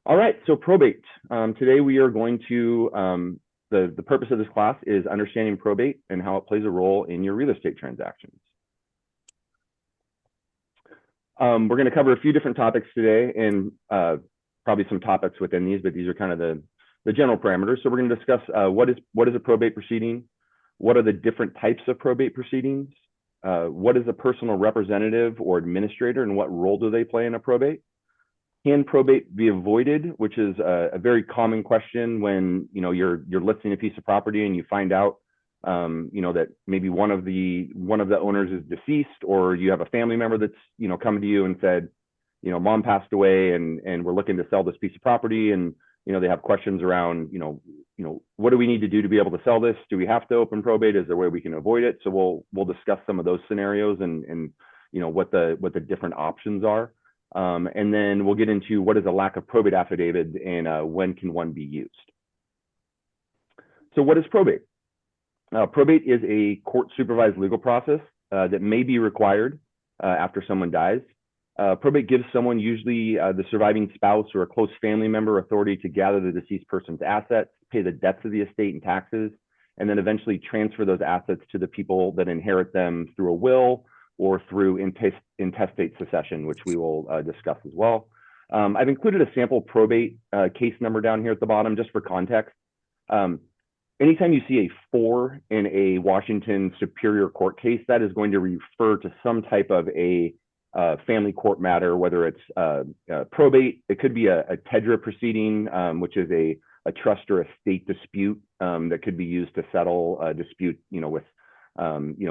All right, so probate. Today we are going to, the purpose of this class is understanding probate and how it plays a role in your real estate transactions. We're going to cover a few different topics today and probably some topics within these, but these are kind of the general parameters. So we're going to discuss what is a probate proceeding, what are the different types of probate proceedings, what is a personal representative or administrator and what role do they play in a probate? Can probate be avoided, which is a very common question when you're listing a piece of property and you find out that maybe one of the owners is deceased, or you have a family member that's come to you and said, mom passed away and we're looking to sell this piece of property, and they have questions around what do we need to do to be able to sell this? Do we have to open probate? Is there a way we can avoid it? So we'll discuss some of those scenarios and what the different options are. And then we'll get into what is a lack of probate affidavit and when can one be used. So what is probate? Probate is a court supervised legal process that may be required after someone dies. Probate gives someone, usually the surviving spouse or a close family member, authority to gather the deceased person's assets, pay the debts of the estate and taxes, and then eventually transfer those assets to the people that inherit them through a will or through intestate succession, which we will discuss as well. I've included a sample probate case number down here at the bottom, just for context. Anytime you see a 4 in a Washington Superior Court case, that is going to refer to some type of a family court matter, whether it's probate. It could be a TEDRA proceeding, which is a trust or estate dispute that could be used to settle a dispute, with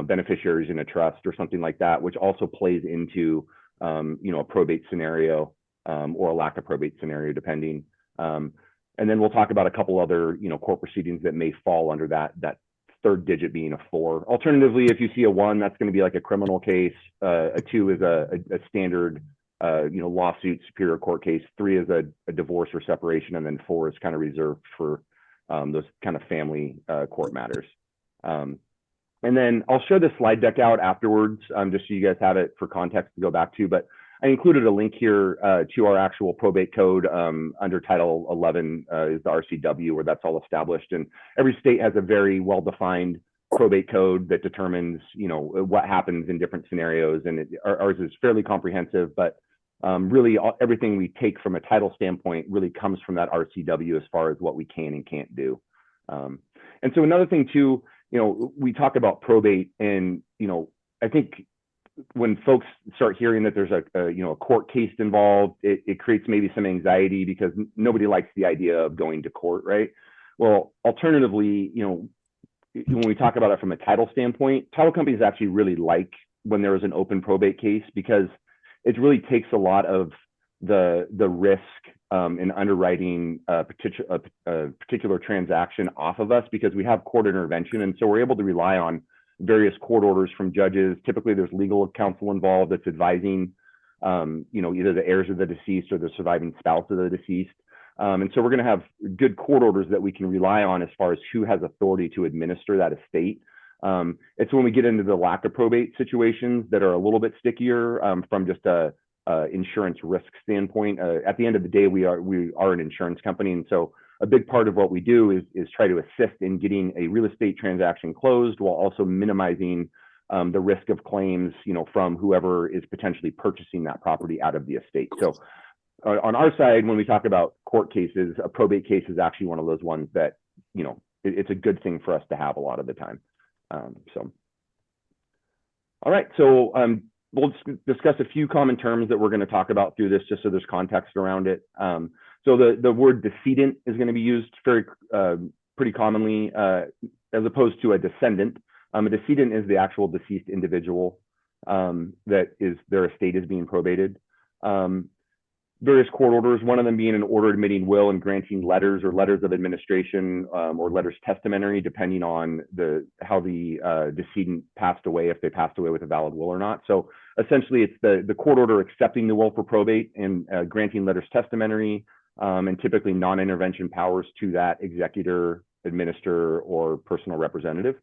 beneficiaries in a trust or something like that, which also plays into a probate scenario or a lack of probate scenario, depending. And then we'll talk about a couple other court proceedings that may fall under that third digit being a 4. Alternatively, if you see a 1, that's going to be like a criminal case. A 2 is a standard lawsuit Superior Court case. 3 is a divorce or separation, and then 4 is kind of reserved for those kind of family court matters. And then I'll show this slide deck out afterwards, just so you guys have it for context to go back to. But I included a link here to our actual probate code under Title 11 is the RCW, where that's all established. And every state has a very well-defined probate code that determines, what happens in different scenarios. And ours is fairly comprehensive, but really everything we take from a title standpoint really comes from that RCW as far as what we can and can't do. And so another thing too, we talk about probate, and I think when folks start hearing that there's a court case involved, it creates maybe some anxiety because nobody likes the idea of going to court, right? Well, alternatively, when we talk about it from a title standpoint, title companies actually really like when there is an open probate case, because it really takes a lot of the risk in underwriting a particular transaction off of us, because we have court intervention, and so we're able to rely on various court orders from judges. Typically, there's legal counsel involved that's advising, either the heirs of the deceased or the surviving spouse of the deceased. And so we're going to have good court orders that we can rely on as far as who has authority to administer that estate. It's when we get into the lack of probate situations that are a little bit stickier from just a insurance risk standpoint. At the end of the day, we are an insurance company, and so a big part of what we do is try to assist in getting a real estate transaction closed while also minimizing the risk of claims, from whoever is potentially purchasing that property out of the estate. So on our side, when we talk about court cases, a probate case is actually one of those ones that, it's a good thing for us to have a lot of the time. All right, so we'll discuss a few common terms that we're going to talk about through this, just so there's context around it. So the word decedent is going to be used pretty commonly as opposed to a descendant. A decedent is the actual deceased individual that their estate is being probated. Various court orders, one of them being an order admitting will and granting letters or letters of administration or letters testamentary, depending on how the decedent passed away, if they passed away with a valid will or not. So essentially, it's the court order accepting the will for probate and granting letters testamentary, and typically non-intervention powers to that executor, administrator, or personal representative.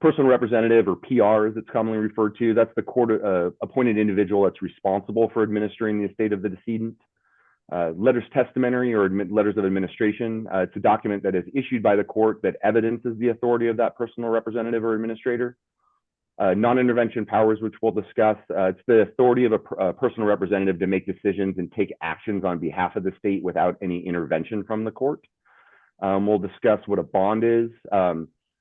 Personal representative, or PR as it's commonly referred to, that's the court appointed individual that's responsible for administering the estate of the decedent. letters testamentary or letters of administration. It's a document that is issued by the court that evidences the authority of that personal representative or administrator. Non-intervention powers, which we'll discuss. It's the authority of a personal representative to make decisions and take actions on behalf of the state without any intervention from the court. We'll discuss what a bond is,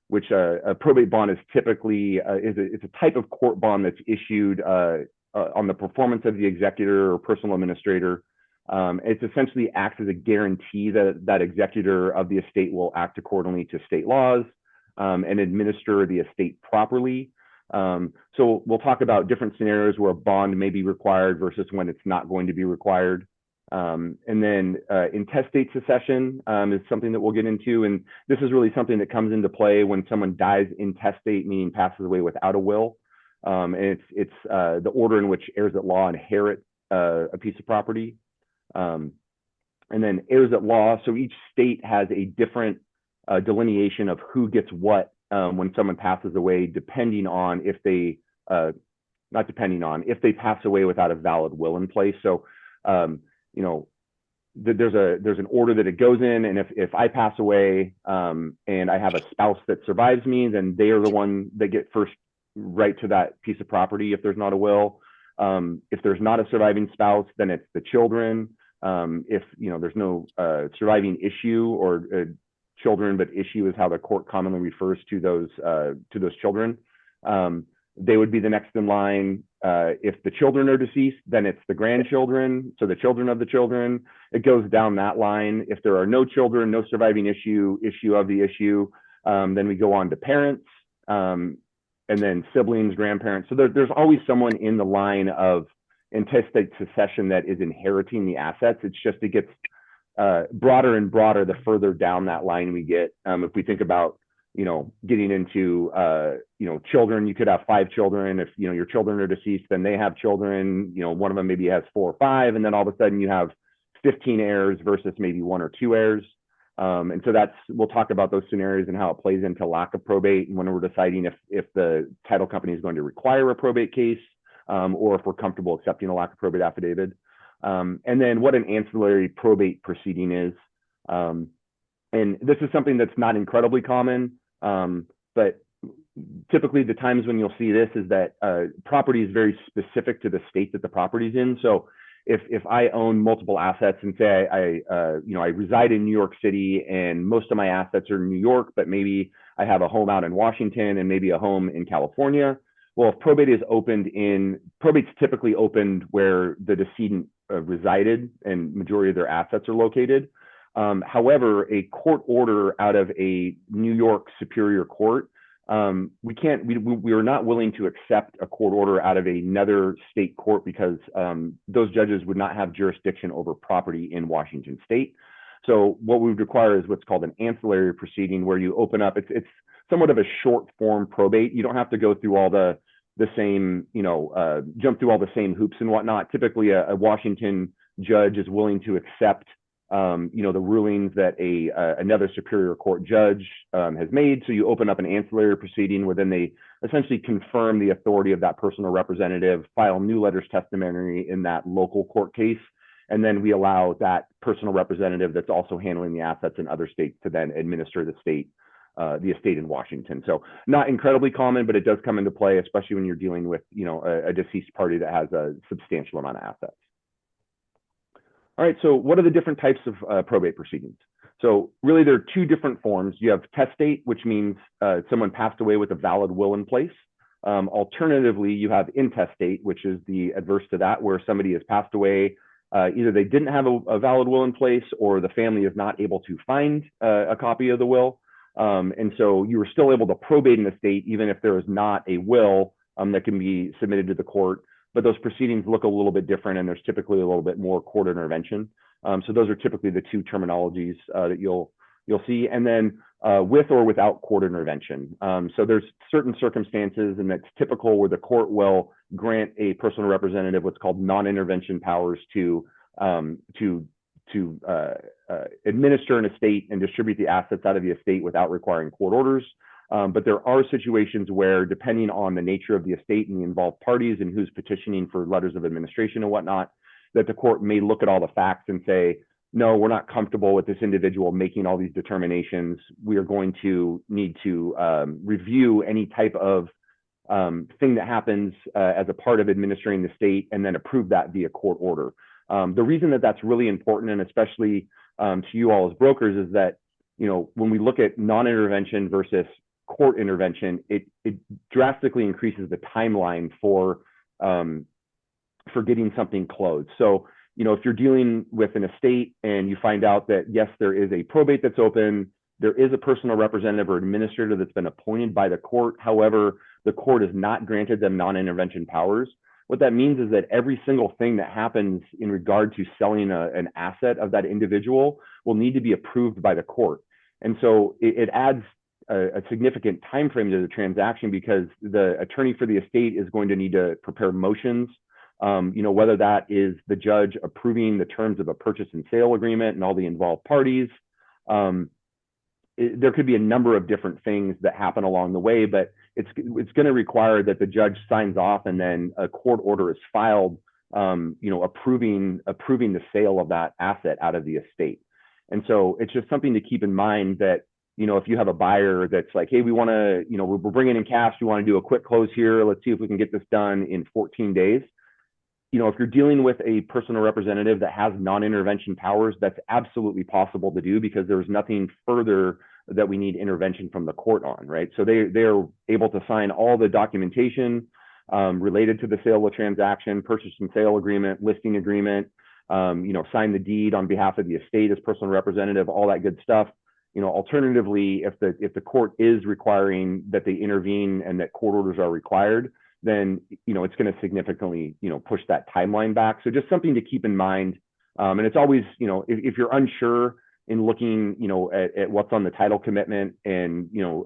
which a probate bond is typically, it's a type of court bond that's issued on the performance of the executor or personal administrator. It essentially acts as a guarantee that that executor of the estate will act accordingly to state laws and administer the estate properly. So we'll talk about different scenarios where a bond may be required versus when it's not going to be required. And then intestate succession is something that we'll get into. And this is really something that comes into play when someone dies intestate, meaning passes away without a will. And it's the order in which heirs at law inherit a piece of property. And then heirs at law. So each state has a different delineation of who gets what when someone passes away, depending on if they, not depending on, if they pass away without a valid will in place. So, you know, there's an order that it goes in, and if I pass away and I have a spouse that survives me, then they are the one that get first right to that piece of property if there's not a will. If there's not a surviving spouse, then it's the children. If you know there's no surviving issue or children, but issue is how the court commonly refers to those children. They would be the next in line. If the children are deceased, then it's the grandchildren, so the children of the children. It goes down that line. If there are no children, no surviving issue of the issue, then we go on to parents, and then siblings, grandparents. So there's always someone in the line of intestate succession that is inheriting the assets. It's just it gets broader and broader the further down that line we get. If we think about, you know, getting into, you know, children, you could have 5 children. If, you know, your children are deceased, then they have children, you know, one of them maybe has 4 or 5, and then all of a sudden you have 15 heirs versus maybe 1 or 2 heirs. And so we'll talk about those scenarios and how it plays into lack of probate and when we're deciding if the title company is going to require a probate case, or if we're comfortable accepting a lack of probate affidavit. And then what an ancillary probate proceeding is. And this is something that's not incredibly common, but typically the times when you'll see this is that property is very specific to the state that the property's in. So if I own multiple assets and say I reside in New York City and most of my assets are in New York, but maybe I have a home out in Washington and maybe a home in California. Well, if probate is opened probate's typically opened where the decedent resided and majority of their assets are located. However, a court order out of a New York Superior Court, we are not willing to accept a court order out of another state court because those judges would not have jurisdiction over property in Washington state. So what we would require is what's called an ancillary proceeding, where you open up, it's somewhat of a short form probate. You don't have to go through all the same, you know, jump through all the same hoops and whatnot. Typically a Washington judge is willing to accept you know, the rulings that another superior court judge has made. So you open up an ancillary proceeding where then they essentially confirm the authority of that personal representative, file new letters testamentary in that local court case, and then we allow that personal representative that's also handling the assets in other states to then administer the estate in Washington. So not incredibly common, but it does come into play, especially when you're dealing with, you know, a deceased party that has a substantial amount of assets. All right, so what are the different types of probate proceedings? So really there are 2 different forms. You have testate, which means someone passed away with a valid will in place. Alternatively, you have intestate, which is the adverse to that, where somebody has passed away. Either they didn't have a valid will in place, or the family is not able to find a copy of the will. And so you were still able to probate an estate, even if there is not a will that can be submitted to the court. But those proceedings look a little bit different, and there's typically a little bit more court intervention. So those are typically the 2 terminologies that you'll see. And then with or without court intervention. So there's certain circumstances, and that's typical, where the court will grant a personal representative what's called non-intervention powers to administer an estate and distribute the assets out of the estate without requiring court orders. But there are situations where, depending on the nature of the estate and the involved parties and who's petitioning for letters of administration and whatnot, that the court may look at all the facts and say, no, we're not comfortable with this individual making all these determinations. We are going to need to review any type of thing that happens as a part of administering the state and then approve that via court order. The reason that that's really important, and especially to you all as brokers, is that, you know, when we look at non-intervention versus court intervention, it drastically increases the timeline for getting something closed. So, you know, if you're dealing with an estate and you find out that, yes, there is a probate that's open, there is a personal representative or administrator that's been appointed by the court. However, the court has not granted them non-intervention powers. What that means is that every single thing that happens in regard to selling an asset of that individual will need to be approved by the court. And so it adds a significant time frame to the transaction, because the attorney for the estate is going to need to prepare motions, you know, whether that is the judge approving the terms of a purchase and sale agreement and all the involved parties. There could be a number of different things that happen along the way, but it's going to require that the judge signs off and then a court order is filed, you know, approving the sale of that asset out of the estate. And so it's just something to keep in mind that, you know, if you have a buyer that's like, hey, we want to, you know, we're bringing in cash, we want to do a quick close here, let's see if we can get this done in 14 days. You know, if you're dealing with a personal representative that has non-intervention powers, that's absolutely possible to do, because there's nothing further that we need intervention from the court on, right? So they're able to sign all the documentation related to the sale of the transaction, purchase and sale agreement, listing agreement, you know, sign the deed on behalf of the estate as personal representative, all that good stuff. You know, alternatively, if the court is requiring that they intervene and that court orders are required, then, you know, it's going to significantly, you know, push that timeline back. So just something to keep in mind. And it's always, you know, if you're unsure in looking, you know, at what's on the title commitment and, you know,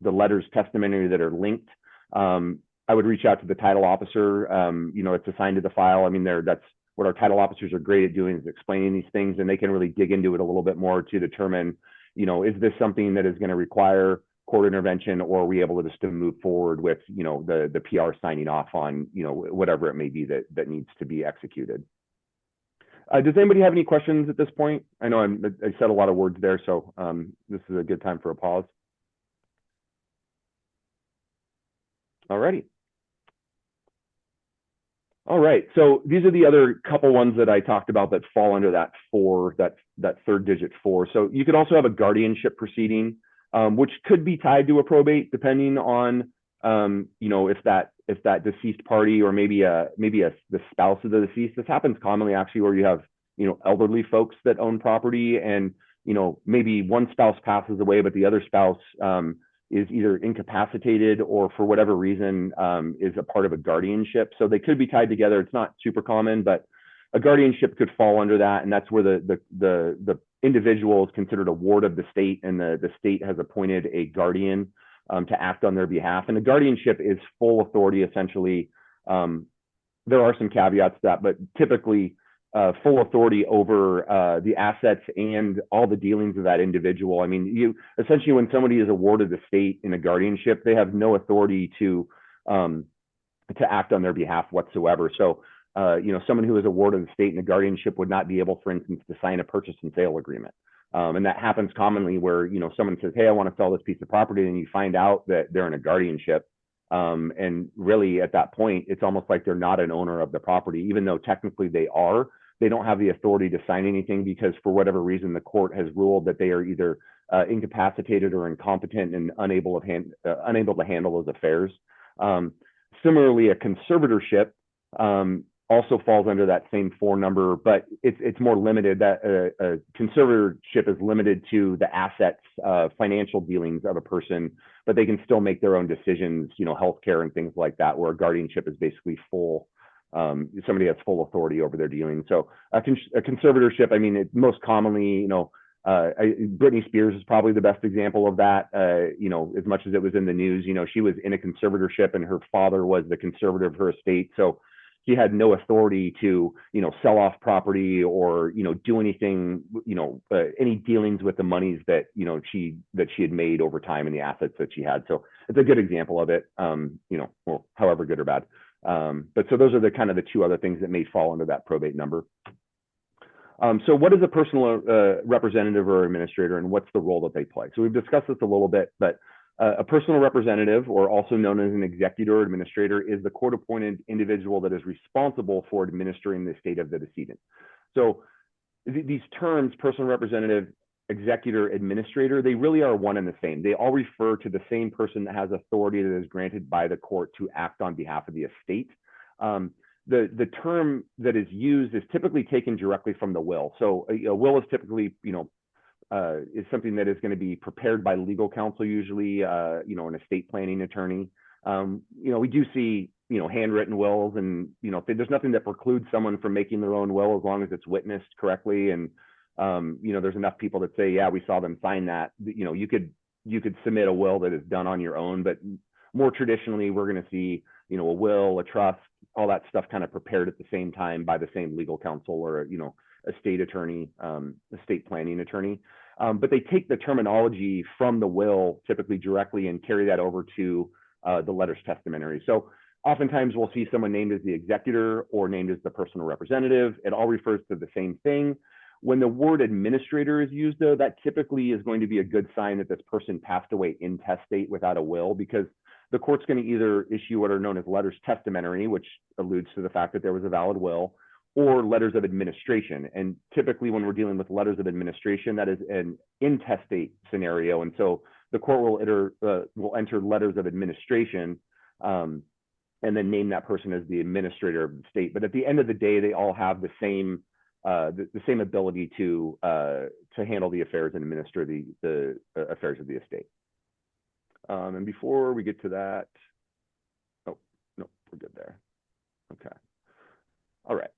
the letters testamentary that are linked, I would reach out to the title officer. You know, it's assigned to the file. I mean, that's what our title officers are great at doing, is explaining these things, and they can really dig into it a little bit more to determine, you know, is this something that is going to require court intervention, or are we able to just move forward with, you know, the PR signing off on, you know, whatever it may be that needs to be executed. Does anybody have any questions at this point? I know I said a lot of words there, so this is a good time for a pause. All righty. All right, so these are the other couple ones that I talked about that fall under that 4, that third digit 4. So you could also have a guardianship proceeding, which could be tied to a probate, depending on, you know, if that deceased party, or maybe the spouse of the deceased. This happens commonly, actually, where you have, you know, elderly folks that own property, and, you know, maybe one spouse passes away, but the other spouse is either incapacitated or for whatever reason is a part of a guardianship. So they could be tied together. It's not super common, but a guardianship could fall under that, and that's where the individual is considered a ward of the state, and the state has appointed a guardian to act on their behalf. And the guardianship is full authority, essentially. There are some caveats to that, but typically full authority over the assets and all the dealings of that individual. I mean, essentially, when somebody is awarded the state in a guardianship, they have no authority to act on their behalf whatsoever. So, you know, someone who is awarded the state in a guardianship would not be able, for instance, to sign a purchase and sale agreement. And that happens commonly where, you know, someone says, hey, I want to sell this piece of property, and you find out that they're in a guardianship. And really, at that point, it's almost like they're not an owner of the property, even though technically they are. They don't have the authority to sign anything, because for whatever reason, the court has ruled that they are either incapacitated or incompetent and unable to handle those affairs. Similarly, a conservatorship also falls under that same 4 number, but it's more limited. That a conservatorship is limited to the assets, financial dealings of a person, but they can still make their own decisions, you know, healthcare and things like that, where a guardianship is basically full. Somebody has full authority over their dealings. So a conservatorship, I mean, most commonly, you know, Britney Spears is probably the best example of that. You know, as much as it was in the news, you know, she was in a conservatorship, and her father was the conservator of her estate. So he had no authority to, you know, sell off property or, you know, do anything, you know, any dealings with the monies that, you know, she had made over time and the assets that she had. So it's a good example of it, you know, well, however good or bad. But so those are the kind of the two other things that may fall into that probate number. So what is a personal representative or administrator, and what's the role that they play? So we've discussed this a little bit, but a personal representative, or also known as an executor or administrator, is the court-appointed individual that is responsible for administering the estate of the decedent. So these terms, personal representative, executor, administrator, they really are one and the same. They all refer to the same person that has authority that is granted by the court to act on behalf of the estate. The term that is used is typically taken directly from the will. So a will is typically, is something that is going to be prepared by legal counsel, usually, an estate planning attorney. We do see, handwritten wills, and, there's nothing that precludes someone from making their own will as long as it's witnessed correctly. And, there's enough people that say, yeah, we saw them sign that. You could submit a will that is done on your own, but more traditionally, we're going to see, a will, a trust, all that stuff kind of prepared at the same time by the same legal counsel or, estate attorney, estate planning attorney. But they take the terminology from the will typically directly and carry that over to the letters testamentary. So oftentimes we'll see someone named as the executor or named as the personal representative. It all refers to the same thing. When the word administrator is used, though, that typically is going to be a good sign that this person passed away intestate without a will, because the court's going to either issue what are known as letters testamentary, which alludes to the fact that there was a valid will, or letters of administration. And typically when we're dealing with letters of administration, that is an intestate scenario. And so the court will enter letters of administration and then name that person as the administrator of the estate. But at the end of the day, they all have the same ability to handle the affairs and administer the affairs of the estate. And before we get to that, oh, no, we're good there. Okay. All right.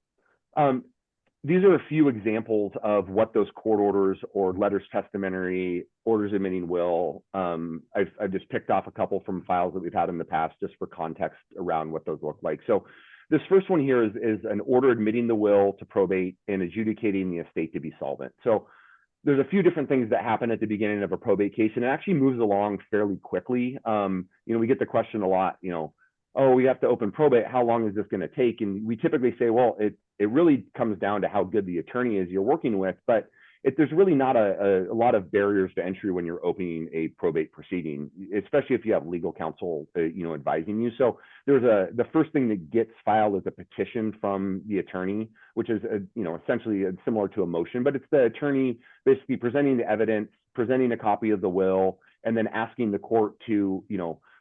These are a few examples of what those court orders or letters testamentary, orders admitting will. I've just picked off a couple from files that we've had in the past just for context around what those look like. So this first one here is an order admitting the will to probate and adjudicating the estate to be solvent. So there's a few different things that happen at the beginning of a probate case, and it actually moves along fairly quickly. We get the question a lot, oh, we have to open probate. How long is this going to take? And we typically say, well, it really comes down to how good the attorney is you're working with, but there's really not a lot of barriers to entry when you're opening a probate proceeding, especially if you have legal counsel, advising you. So the first thing that gets filed is a petition from the attorney, which is, essentially similar to a motion, but it's the attorney basically presenting the evidence, presenting a copy of the will, and then asking the court to,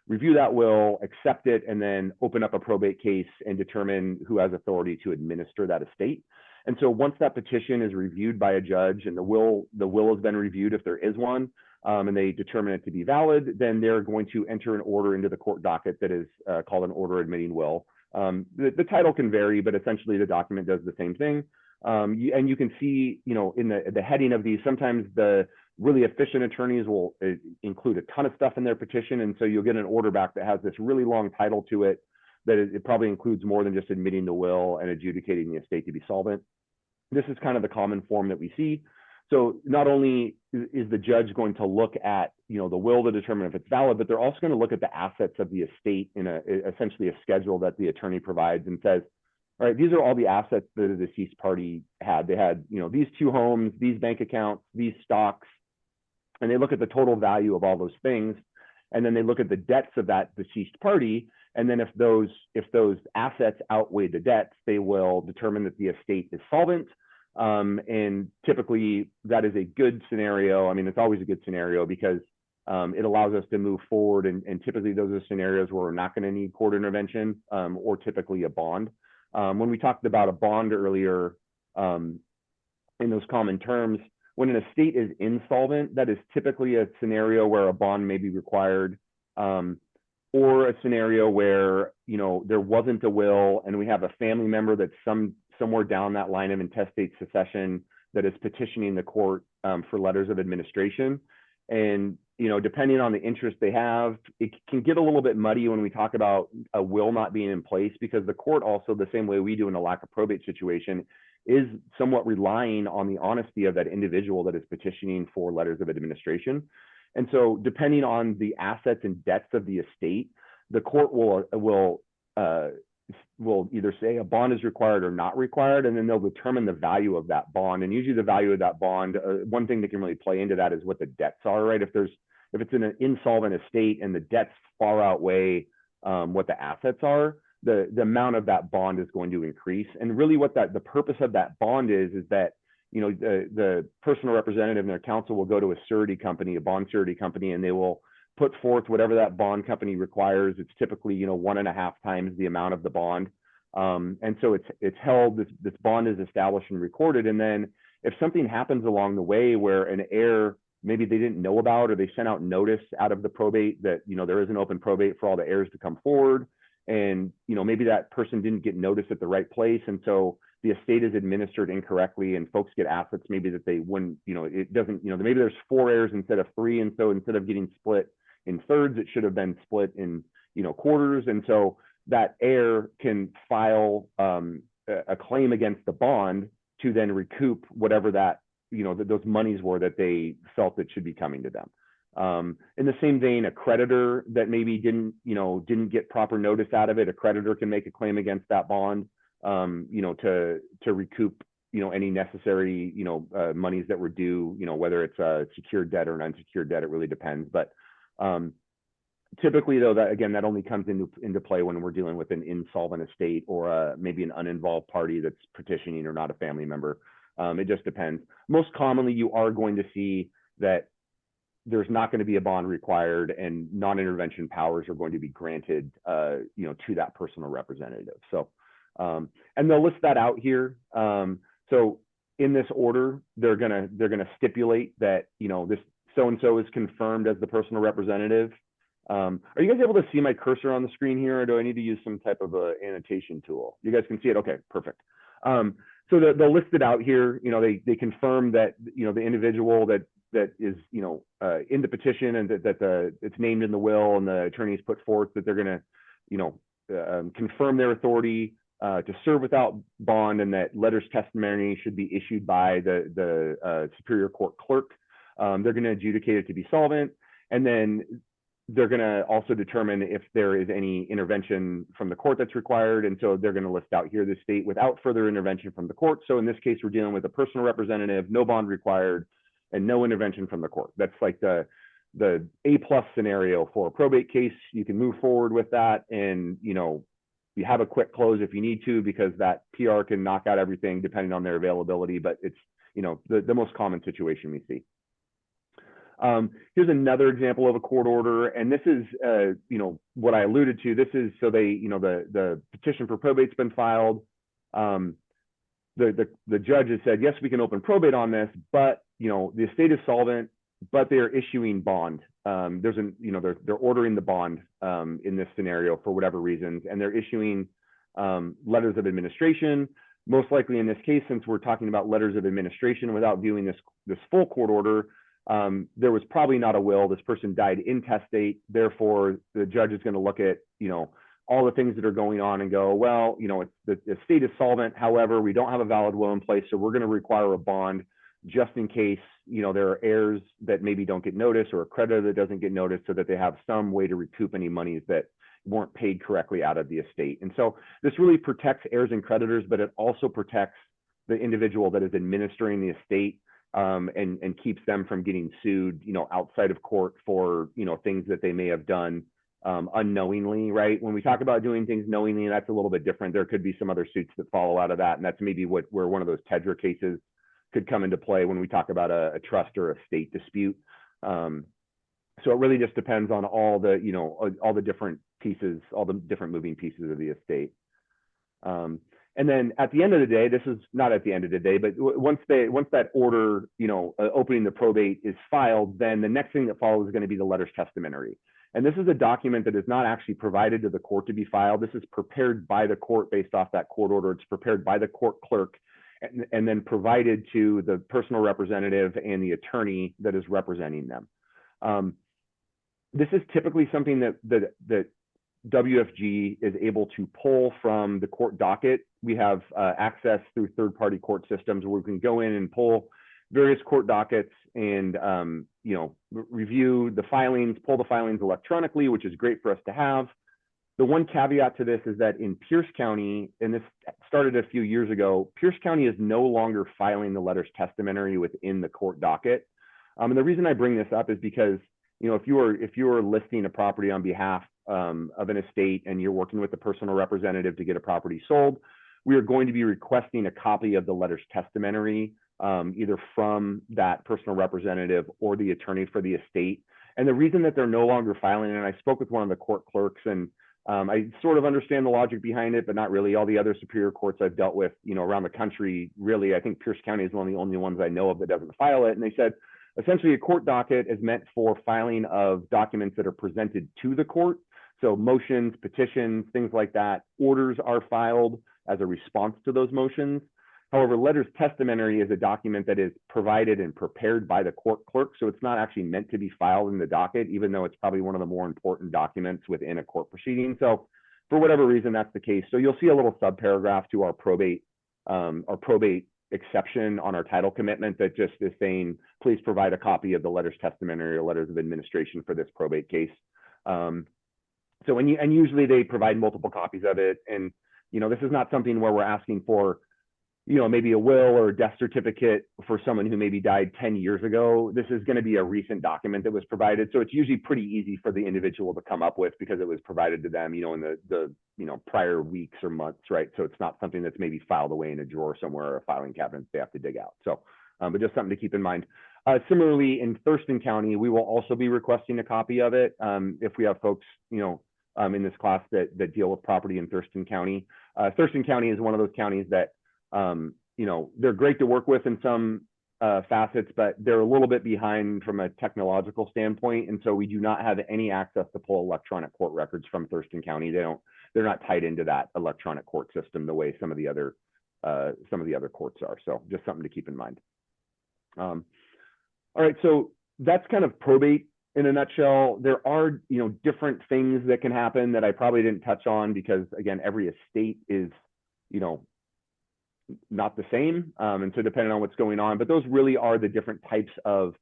review that will, accept it, and then open up a probate case and determine who has authority to administer that estate. And so once that petition is reviewed by a judge and the will has been reviewed if there is one, and they determine it to be valid, then they're going to enter an order into the court docket that is called an order admitting will. The title can vary, but essentially the document does the same thing. And you can see, in the heading of these, sometimes the really efficient attorneys will include a ton of stuff in their petition. And so you'll get an order back that has this really long title to it, that it probably includes more than just admitting the will and adjudicating the estate to be solvent. This is kind of the common form that we see. So not only is the judge going to look at, the will to determine if it's valid, but they're also going to look at the assets of the estate in essentially a schedule that the attorney provides and says, all right, these are all the assets that the deceased party had. They had, these 2 homes, these bank accounts, these stocks, and they look at the total value of all those things. And then they look at the debts of that deceased party. And then if those assets outweigh the debts, they will determine that the estate is solvent. And typically that is a good scenario. I mean, it's always a good scenario because it allows us to move forward. And typically those are scenarios where we're not going to need court intervention or typically a bond. When we talked about a bond earlier, in those common terms, when an estate is insolvent, that is typically a scenario where a bond may be required, or a scenario where, there wasn't a will and we have a family member that's somewhere down that line of intestate succession that is petitioning the court for letters of administration. And, depending on the interest they have, it can get a little bit muddy when we talk about a will not being in place, because the court also, the same way we do in a lack of probate situation, is somewhat relying on the honesty of that individual that is petitioning for letters of administration. And so depending on the assets and debts of the estate, the court will will either say a bond is required or not required, and then they'll determine the value of that bond. And usually the value of that bond, one thing that can really play into that is what the debts are, right? If it's in an insolvent estate and the debts far outweigh what the assets are, the amount of that bond is going to increase. And really what the purpose of that bond is that, you know, the personal representative and their counsel will go to a surety company, a bond surety company, and they will put forth whatever that bond company requires. It's typically, you know, 1.5 times the amount of the bond. And so it's held, this bond is established and recorded. And then if something happens along the way where an heir, maybe they didn't know about, or they sent out notice out of the probate that, you know, there is an open probate for all the heirs to come forward. And, you know, maybe that person didn't get notice at the right place. And so the estate is administered incorrectly and folks get assets maybe that they wouldn't, you know, it doesn't, you know, maybe there's 4 heirs instead of 3. And so instead of getting split in thirds, it should have been split in, you know, quarters. And so that heir can file a claim against the bond to then recoup whatever that, you know, those monies were that they felt that should be coming to them. In the same vein, a creditor that maybe didn't get proper notice out of it, a creditor can make a claim against that bond, you know, to recoup, you know, any necessary, you know, monies that were due, you know, whether it's a secured debt or an unsecured debt, it really depends. But typically, though, that again, that only comes into play when we're dealing with an insolvent estate or maybe an uninvolved party that's petitioning or not a family member. It just depends. Most commonly, you are going to see that there's not going to be a bond required and non-intervention powers are going to be granted, you know, to that personal representative. So, and they'll list that out here. So in this order, they're gonna stipulate that, you know, this so-and-so is confirmed as the personal representative. Are you guys able to see my cursor on the screen here, or do I need to use some type of a annotation tool? You guys can see it? Okay, perfect. So they'll list it out here. You know, they confirm that, you know, the individual that is, you know, in the petition and that it's named in the will and the attorneys put forth that they're going to, you know, confirm their authority to serve without bond, and that letters testimony should be issued by the Superior Court clerk. They're going to adjudicate it to be solvent, and then they're going to also determine if there is any intervention from the court that's required. And so they're going to list out here the state without further intervention from the court. So in this case, we're dealing with a personal representative, no bond required, and no intervention from the court. That's like the A+ scenario for a probate case. You can move forward with that, and, you know, you have a quick close if you need to, because that PR can knock out everything depending on their availability. But it's, you know, the most common situation we see. Here's another example of a court order, and this is, you know, what I alluded to. This is, so they, you know, the petition for probate's been filed. The judge has said, yes, we can open probate on this, but, you know, the estate is solvent, but they're issuing bond. There's an, you know, they're ordering the bond in this scenario for whatever reasons, and they're issuing letters of administration. Most likely in this case, since we're talking about letters of administration without viewing this full court order, there was probably not a will. This person died intestate. Therefore, the judge is going to look at, you know, all the things that are going on and go, well, you know, the estate is solvent. However, we don't have a valid will in place, so we're going to require a bond just in case, you know, there are heirs that maybe don't get notice, or a creditor that doesn't get notice, so that they have some way to recoup any monies that weren't paid correctly out of the estate. And so this really protects heirs and creditors, but it also protects the individual that is administering the estate, and keeps them from getting sued, you know, outside of court for, you know, things that they may have done unknowingly, right? When we talk about doing things knowingly, that's a little bit different. There could be some other suits that follow out of that, and that's maybe where one of those TEDRA cases could come into play when we talk about a trust or estate dispute. So it really just depends on all the, you know, all the different pieces, all the different moving pieces of the estate. And then at the end of the day, this is not at the end of the day, but once that order, you know, opening the probate is filed, then the next thing that follows is going to be the letters testamentary. And this is a document that is not actually provided to the court to be filed. This is prepared by the court based off that court order. It's prepared by the court clerk and then provided to the personal representative and the attorney that is representing them. This is typically something that WFG is able to pull from the court docket. We have access through third-party court systems where we can go in and pull various court dockets and you know, review the filings, pull the filings electronically, which is great for us to have. The one caveat to this is that in Pierce County, and this started a few years ago, Pierce County is no longer filing the letters testamentary within the court docket. And the reason I bring this up is because, you know, if you are listing a property on behalf of an estate and you're working with a personal representative to get a property sold, we are going to be requesting a copy of the letters testamentary, either from that personal representative or the attorney for the estate. And the reason that they're no longer filing, and I spoke with one of the court clerks, and I sort of understand the logic behind it, but not really. All the other superior courts I've dealt with, you know, around the country, really, I think Pierce County is one of the only ones I know of that doesn't file it. And they said, essentially, a court docket is meant for filing of documents that are presented to the court. So motions, petitions, things like that. Orders are filed as a response to those motions. However, letters testamentary is a document that is provided and prepared by the court clerk, so it's not actually meant to be filed in the docket, even though it's probably one of the more important documents within a court proceeding. So for whatever reason, that's the case. So you'll see a little subparagraph to our probate exception on our title commitment that just is saying, please provide a copy of the letters testamentary or letters of administration for this probate case. So and usually they provide multiple copies of it. And, you know, this is not something where we're asking for, you know, maybe a will or a death certificate for someone who maybe died 10 years ago. This is going to be a recent document that was provided. So it's usually pretty easy for the individual to come up with because it was provided to them, you know, in the you know, prior weeks or months, right? So it's not something that's maybe filed away in a drawer somewhere or a filing cabinet they have to dig out. So, but just something to keep in mind. Similarly, in Thurston County, we will also be requesting a copy of it if we have folks, you know, in this class that deal with property in Thurston County. Thurston County is one of those counties that, you know, they're great to work with in some facets, but they're a little bit behind from a technological standpoint. And so we do not have any access to pull electronic court records from Thurston County. They're not tied into that electronic court system the way some of the other courts are. So just something to keep in mind. All right, so that's kind of probate in a nutshell. There are, you know, different things that can happen that I probably didn't touch on because, again, every estate is, you know, not the same. And so depending on what's going on, but those really are the different types of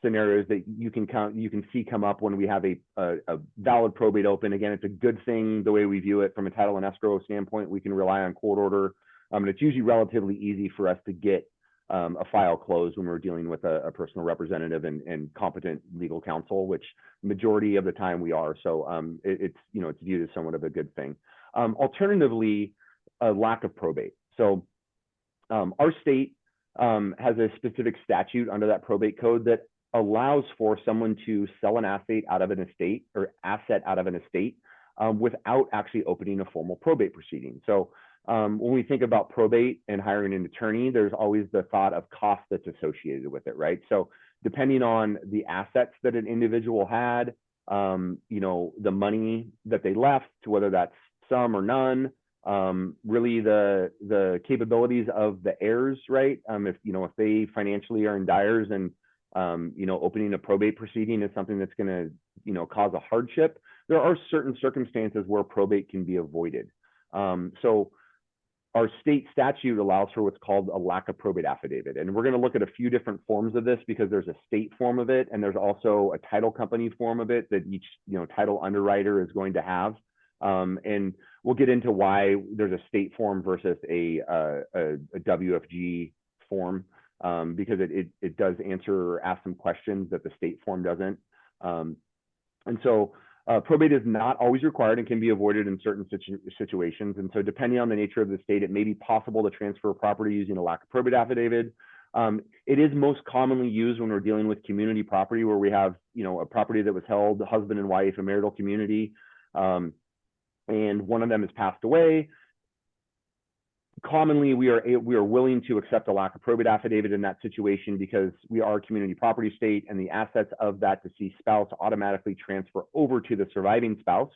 scenarios that you can see come up when we have a valid probate open. Again, it's a good thing the way we view it from a title and escrow standpoint. We can rely on court order. And it's usually relatively easy for us to get a file closed when we're dealing with a personal representative and competent legal counsel, which majority of the time we are. So it's, you know, it's viewed as somewhat of a good thing. Alternatively, a lack of probate. So our state has a specific statute under that probate code that allows for someone to sell an asset out of an estate without actually opening a formal probate proceeding. So when we think about probate and hiring an attorney, there's always the thought of cost that's associated with it, right? So depending on the assets that an individual had, you know, the money that they left, whether that's some or none, really the capabilities of the heirs, right? If, you know, if they financially are in dire and, you know, opening a probate proceeding is something that's going to, you know, cause a hardship, there are certain circumstances where probate can be avoided. So our state statute allows for what's called a lack of probate affidavit. And we're going to look at a few different forms of this because there's a state form of it and there's also a title company form of it that each, you know, title underwriter is going to have. And we'll get into why there's a state form versus a WFG form, because it does answer or ask some questions that the state form doesn't. And so probate is not always required and can be avoided in certain situations. And so depending on the nature of the state, it may be possible to transfer property using a lack of probate affidavit. It is most commonly used when we're dealing with community property where we have, you know, a property that was held, husband and wife, a marital community, and one of them has passed away. Commonly, we are willing to accept a lack of probate affidavit in that situation because we are a community property state and the assets of that deceased spouse automatically transfer over to the surviving spouse.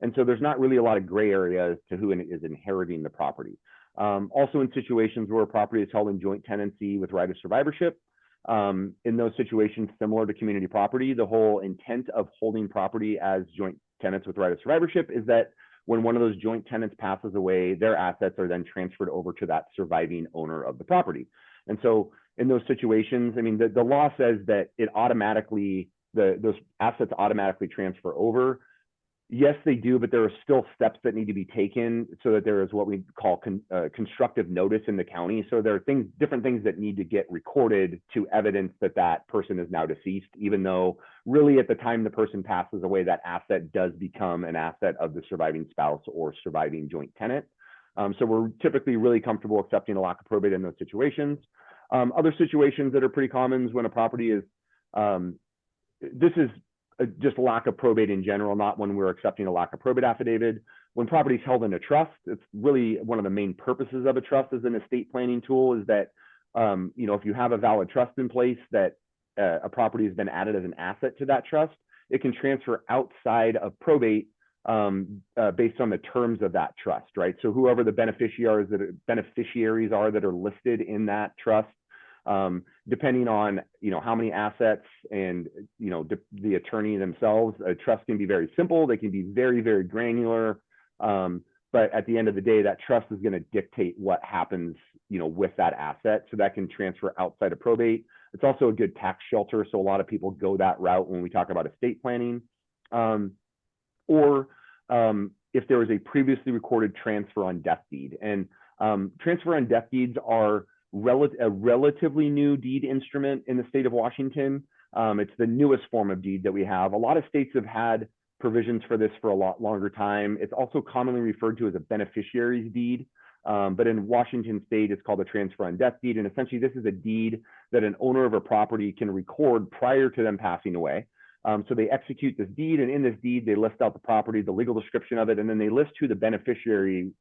And so there's not really a lot of gray areas to who is inheriting the property. Also in situations where a property is held in joint tenancy with right of survivorship, in those situations similar to community property, the whole intent of holding property as joint tenants with right of survivorship is that when one of those joint tenants passes away, their assets are then transferred over to that surviving owner of the property. And so in those situations, I mean, the law says that it automatically, those assets automatically transfer over. Yes, they do, but there are still steps that need to be taken so that there is what we call constructive notice in the county. So there are different things that need to get recorded to evidence that that person is now deceased, even though really at the time the person passes away, that asset does become an asset of the surviving spouse or surviving joint tenant. So we're typically really comfortable accepting a lack of probate in those situations. Other situations that are pretty common is when a property is, this is just lack of probate in general, not when we're accepting a lack of probate affidavit. When property is held in a trust, it's really one of the main purposes of a trust as an estate planning tool is that, if you have a valid trust in place that a property has been added as an asset to that trust, it can transfer outside of probate based on the terms of that trust, right? So whoever the beneficiaries are that are listed in that trust, depending on how many assets and the attorney themselves, a trust can be very simple. They can be very, very granular, but at the end of the day, that trust is going to dictate what happens with that asset. So that can transfer outside of probate. It's also a good tax shelter, so a lot of people go that route when we talk about estate planning, or if there was a previously recorded transfer on death deed. And transfer on death deeds are a relatively new deed instrument in the state of Washington. It's the newest form of deed that we have. A lot of states have had provisions for this for a lot longer time. It's also commonly referred to as a beneficiary's deed. But in Washington state, it's called a transfer on death deed. And essentially, this is a deed that an owner of a property can record prior to them passing away. So they execute this deed, and in this deed, they list out the property, the legal description of it, and then they list who the beneficiary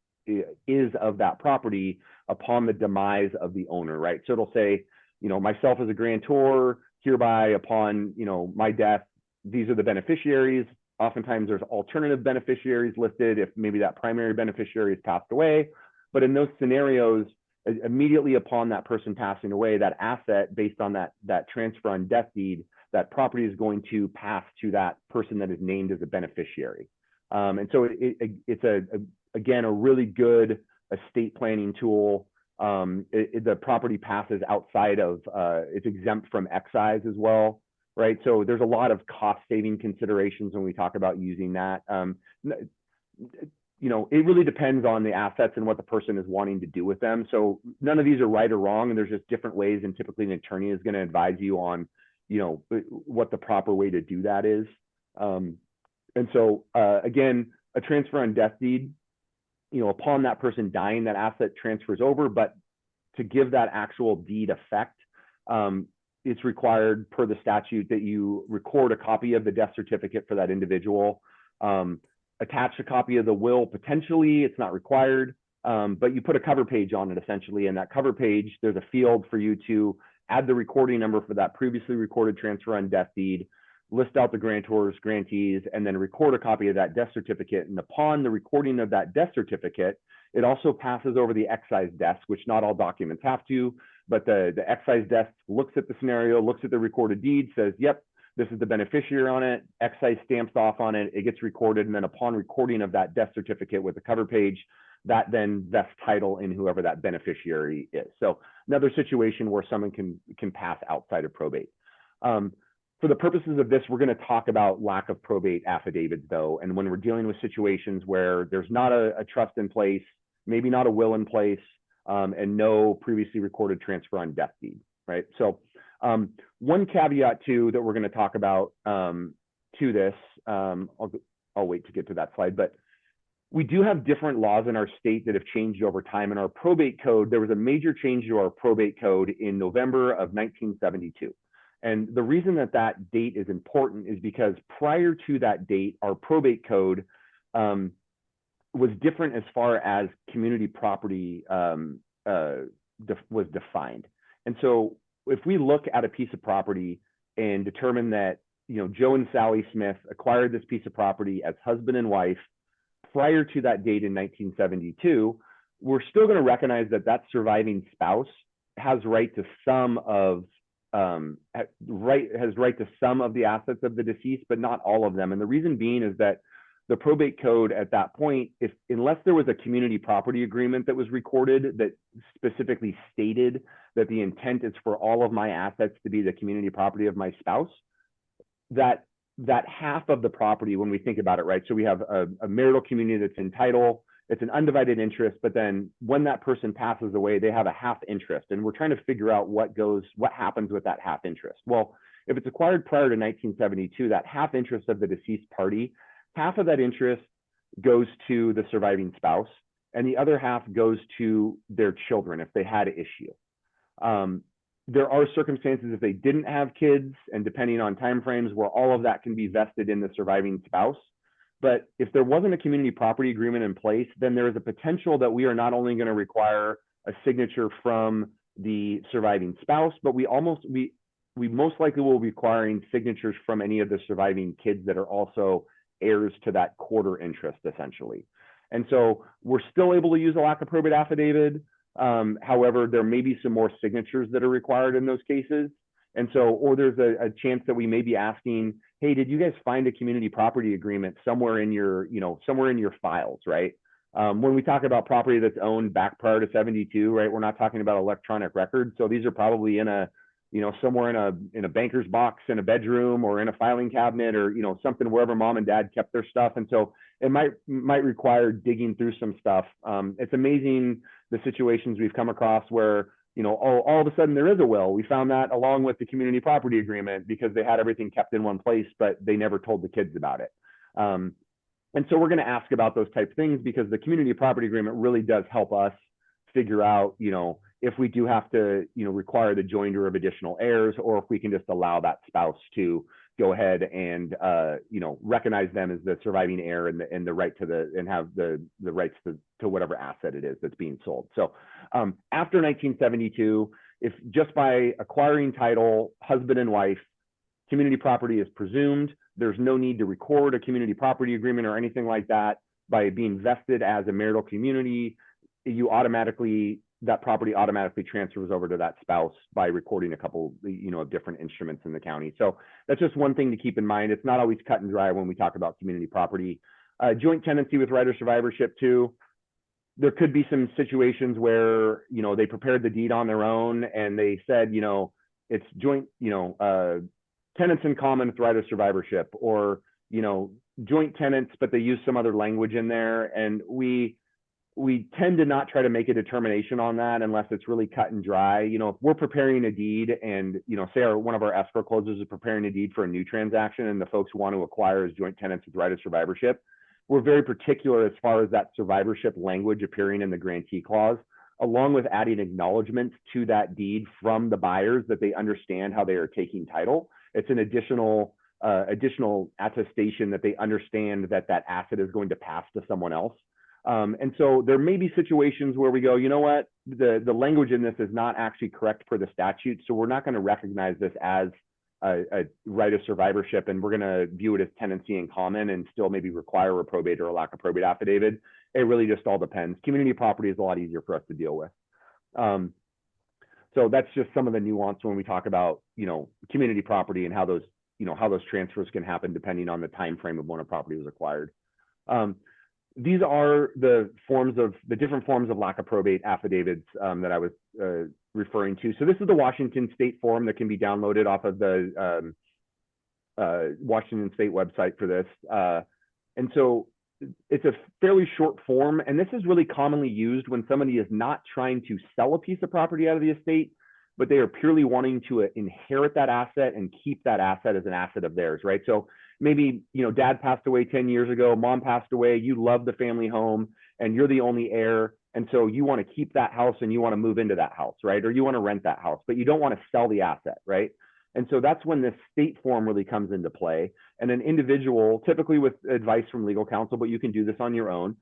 is of that property upon the demise of the owner, right? So it'll say, myself as a grantor, hereby upon, my death, these are the beneficiaries. Oftentimes there's alternative beneficiaries listed if maybe that primary beneficiary has passed away. But in those scenarios, immediately upon that person passing away, that asset based on that transfer on death deed, that property is going to pass to that person that is named as a beneficiary. And so it's again, a really good estate planning tool. The property passes outside of, it's exempt from excise as well, right? So there's a lot of cost saving considerations when we talk about using that. It really depends on the assets and what the person is wanting to do with them. So none of these are right or wrong, and there's just different ways, and typically an attorney is going to advise you on, what the proper way to do that is. And so again, a transfer on death deed, upon that person dying, that asset transfers over, but to give that actual deed effect, it's required per the statute that you record a copy of the death certificate for that individual, attach a copy of the will, potentially, it's not required, but you put a cover page on it essentially, and that cover page, there's a field for you to add the recording number for that previously recorded transfer on death deed, list out the grantors, grantees, and then record a copy of that death certificate. And upon the recording of that death certificate, it also passes over the excise desk, which not all documents have to, but the excise desk looks at the scenario, looks at the recorded deed, says, yep, this is the beneficiary on it, excise stamps off on it, it gets recorded, and then upon recording of that death certificate with the cover page, that then vests title in whoever that beneficiary is. So another situation where someone can pass outside of probate. For the purposes of this, we're going to talk about lack of probate affidavits, though, and when we're dealing with situations where there's not a trust in place, maybe not a will in place, and no previously recorded transfer on death deed, right? So one caveat, too, that we're going to talk about to this, I'll wait to get to that slide, but we do have different laws in our state that have changed over time. In our probate code, there was a major change to our probate code in November of 1972. And the reason that date is important is because prior to that date, our probate code was different as far as community property was defined. And so if we look at a piece of property and determine that, Joe and Sally Smith acquired this piece of property as husband and wife prior to that date in 1972, we're still going to recognize that surviving spouse has right to some of the assets of the deceased, but not all of them. And the reason being is that the probate code at that point, unless there was a community property agreement that was recorded that specifically stated that the intent is for all of my assets to be the community property of my spouse, that that half of the property, when we think about it, right? So we have a marital community that's in title, it's an undivided interest, but then when that person passes away, they have a half interest. And we're trying to figure out what happens with that half interest. Well, if it's acquired prior to 1972, that half interest of the deceased party, half of that interest goes to the surviving spouse, and the other half goes to their children if they had an issue. There are circumstances if they didn't have kids, and depending on timeframes, where all of that can be vested in the surviving spouse. But if there wasn't a community property agreement in place, then there is a potential that we are not only going to require a signature from the surviving spouse, but we most likely will be requiring signatures from any of the surviving kids that are also heirs to that quarter interest, essentially. And so we're still able to use a lack of probate affidavit. However, there may be some more signatures that are required in those cases. And so, or there's a chance that we may be asking, hey, did you guys find a community property agreement somewhere in your, somewhere in your files, right? When we talk about property that's owned back prior to 72, right, we're not talking about electronic records. So these are probably in a, somewhere in a banker's box in a bedroom or in a filing cabinet or, something wherever mom and dad kept their stuff. And so it might require digging through some stuff. It's amazing the situations we've come across where, all of a sudden there is a will. We found that along with the community property agreement because they had everything kept in one place, but they never told the kids about it. And so we're going to ask about those type of things because the community property agreement really does help us figure out, if we do have to, require the joinder of additional heirs, or if we can just allow that spouse to go ahead and, recognize them as the surviving heir and the right to and have the rights to whatever asset it is that's being sold. So after 1972, if just by acquiring title, husband and wife, community property is presumed, there's no need to record a community property agreement or anything like that. By being vested as a marital community, that property automatically transfers over to that spouse by recording a couple, of different instruments in the county. So that's just one thing to keep in mind. It's not always cut and dry when we talk about community property. Joint tenancy with right of survivorship too. There could be some situations where, they prepared the deed on their own and they said, it's joint, tenants in common with right of survivorship, or, joint tenants, but they use some other language in there. And we tend to not try to make a determination on that unless it's really cut and dry. If we're preparing a deed and, say one of our escrow closers is preparing a deed for a new transaction and the folks who want to acquire as joint tenants with right of survivorship, we're very particular as far as that survivorship language appearing in the grantee clause, along with adding acknowledgments to that deed from the buyers that they understand how they are taking title. It's an additional attestation that they understand that that asset is going to pass to someone else. And so there may be situations where we go, you know what, the language in this is not actually correct per the statute, so we're not going to recognize this as a right of survivorship, and we're going to view it as tenancy in common and still maybe require a probate or a lack of probate affidavit. It really just all depends. Community property is a lot easier for us to deal with. So that's just some of the nuance when we talk about, community property and how those transfers can happen depending on the time frame of when a property was acquired. These are the different forms of lack of probate affidavits that I was referring to. So this is the Washington State form that can be downloaded off of the Washington State website for this. And so it's a fairly short form, and this is really commonly used when somebody is not trying to sell a piece of property out of the estate, but they are purely wanting to inherit that asset and keep that asset as an asset of theirs, right? So maybe, dad passed away 10 years ago, mom passed away, you love the family home and you're the only heir. And so you want to keep that house and you want to move into that house, right? Or you want to rent that house, but you don't want to sell the asset, right? And so that's when this state form really comes into play. And an individual, typically with advice from legal counsel, but you can do this on your own,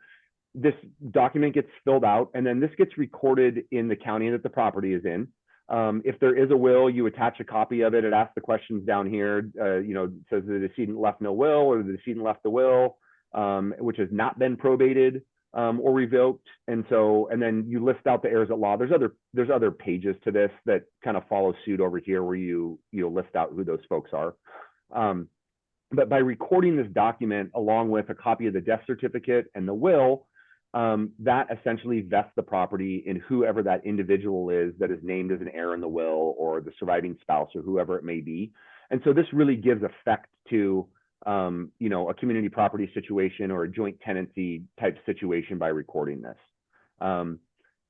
this document gets filled out and then this gets recorded in the county that the property is in. If there is a will, you attach a copy of it. It asks the questions down here. It says the decedent left no will, or the decedent left the will, which has not been probated or revoked. And then you list out the heirs at law. There's other pages to this that kind of follow suit over here where you list out who those folks are. But by recording this document along with a copy of the death certificate and the will, that essentially vests the property in whoever that individual is that is named as an heir in the will, or the surviving spouse, or whoever it may be. And so this really gives effect to you know, a community property situation or a joint tenancy type situation by recording this.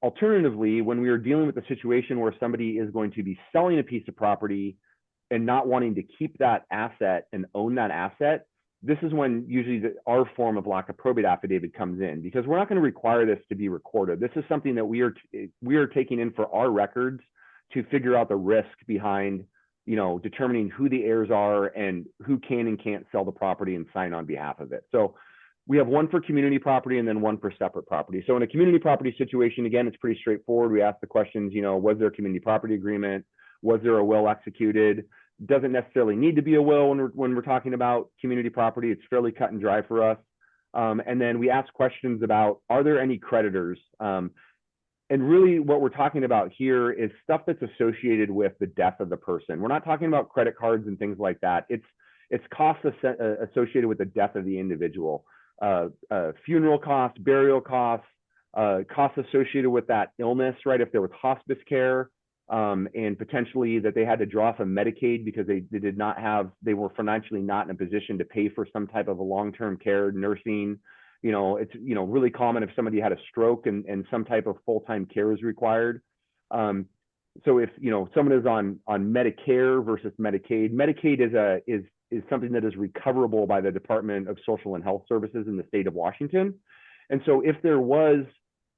Alternatively, when we are dealing with a situation where somebody is going to be selling a piece of property and not wanting to keep that asset and own that asset, this is when usually our form of lack of probate affidavit comes in, because we're not going to require this to be recorded. This is something that we are taking in for our records to figure out the risk behind, you know, determining who the heirs are and who can and can't sell the property and sign on behalf of it. So we have one for community property and then one for separate property. So in a community property situation, again, it's pretty straightforward. We ask the questions, you know, was there a community property agreement? Was there a will executed? Doesn't necessarily need to be a will when we're talking about community property. It's fairly cut and dry for us. And then we ask questions about, are there any creditors? And really what we're talking about here is stuff that's associated with the death of the person. We're not talking about credit cards and things like that. It's costs associated with the death of the individual. Funeral costs, burial costs, costs associated with that illness, right? If there was hospice care, and potentially that they had to draw from Medicaid because they were financially not in a position to pay for some type of a long-term care, nursing. You know, it's, you know, really common if somebody had a stroke and some type of full-time care is required. So if, you know, someone is on Medicare versus Medicaid, Medicaid is something that is recoverable by the Department of Social and Health Services in the state of Washington. And so if there was,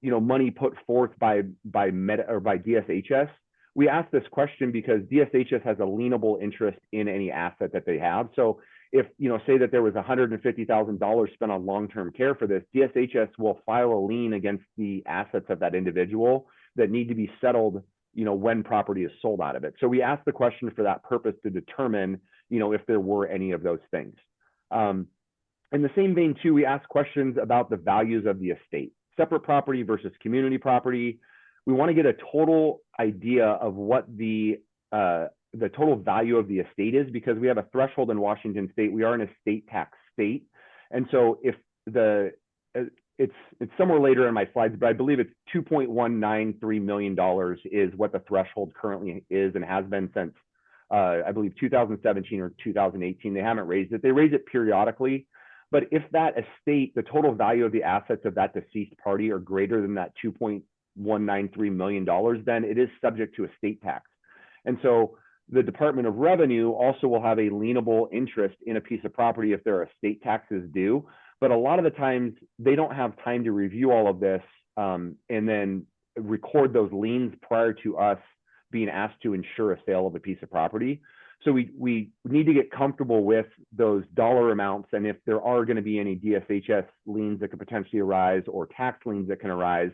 you know, money put forth by DSHS, we ask this question because DSHS has a lienable interest in any asset that they have. So if, you know, say that there was $150,000 spent on long-term care for this, DSHS will file a lien against the assets of that individual that need to be settled, you know, when property is sold out of it. So we ask the question for that purpose to determine, you know, if there were any of those things. In the same vein too, we ask questions about the values of the estate, separate property versus community property. We want to get a total idea of what the total value of the estate is, because we have a threshold in Washington state. We are an estate tax state. And so if it's somewhere later in my slides, but I believe it's $2.193 million is what the threshold currently is and has been since, I believe 2017 or 2018. They haven't raised it. They raise it periodically. But if that estate, the total value of the assets of that deceased party are greater than that $2.193 million, then it is subject to estate tax. And so the Department of Revenue also will have a lienable interest in a piece of property if there are estate taxes due. But a lot of the times they don't have time to review all of this and then record those liens prior to us being asked to insure a sale of a piece of property. So we need to get comfortable with those dollar amounts, and if there are going to be any DSHS liens that could potentially arise or tax liens that can arise,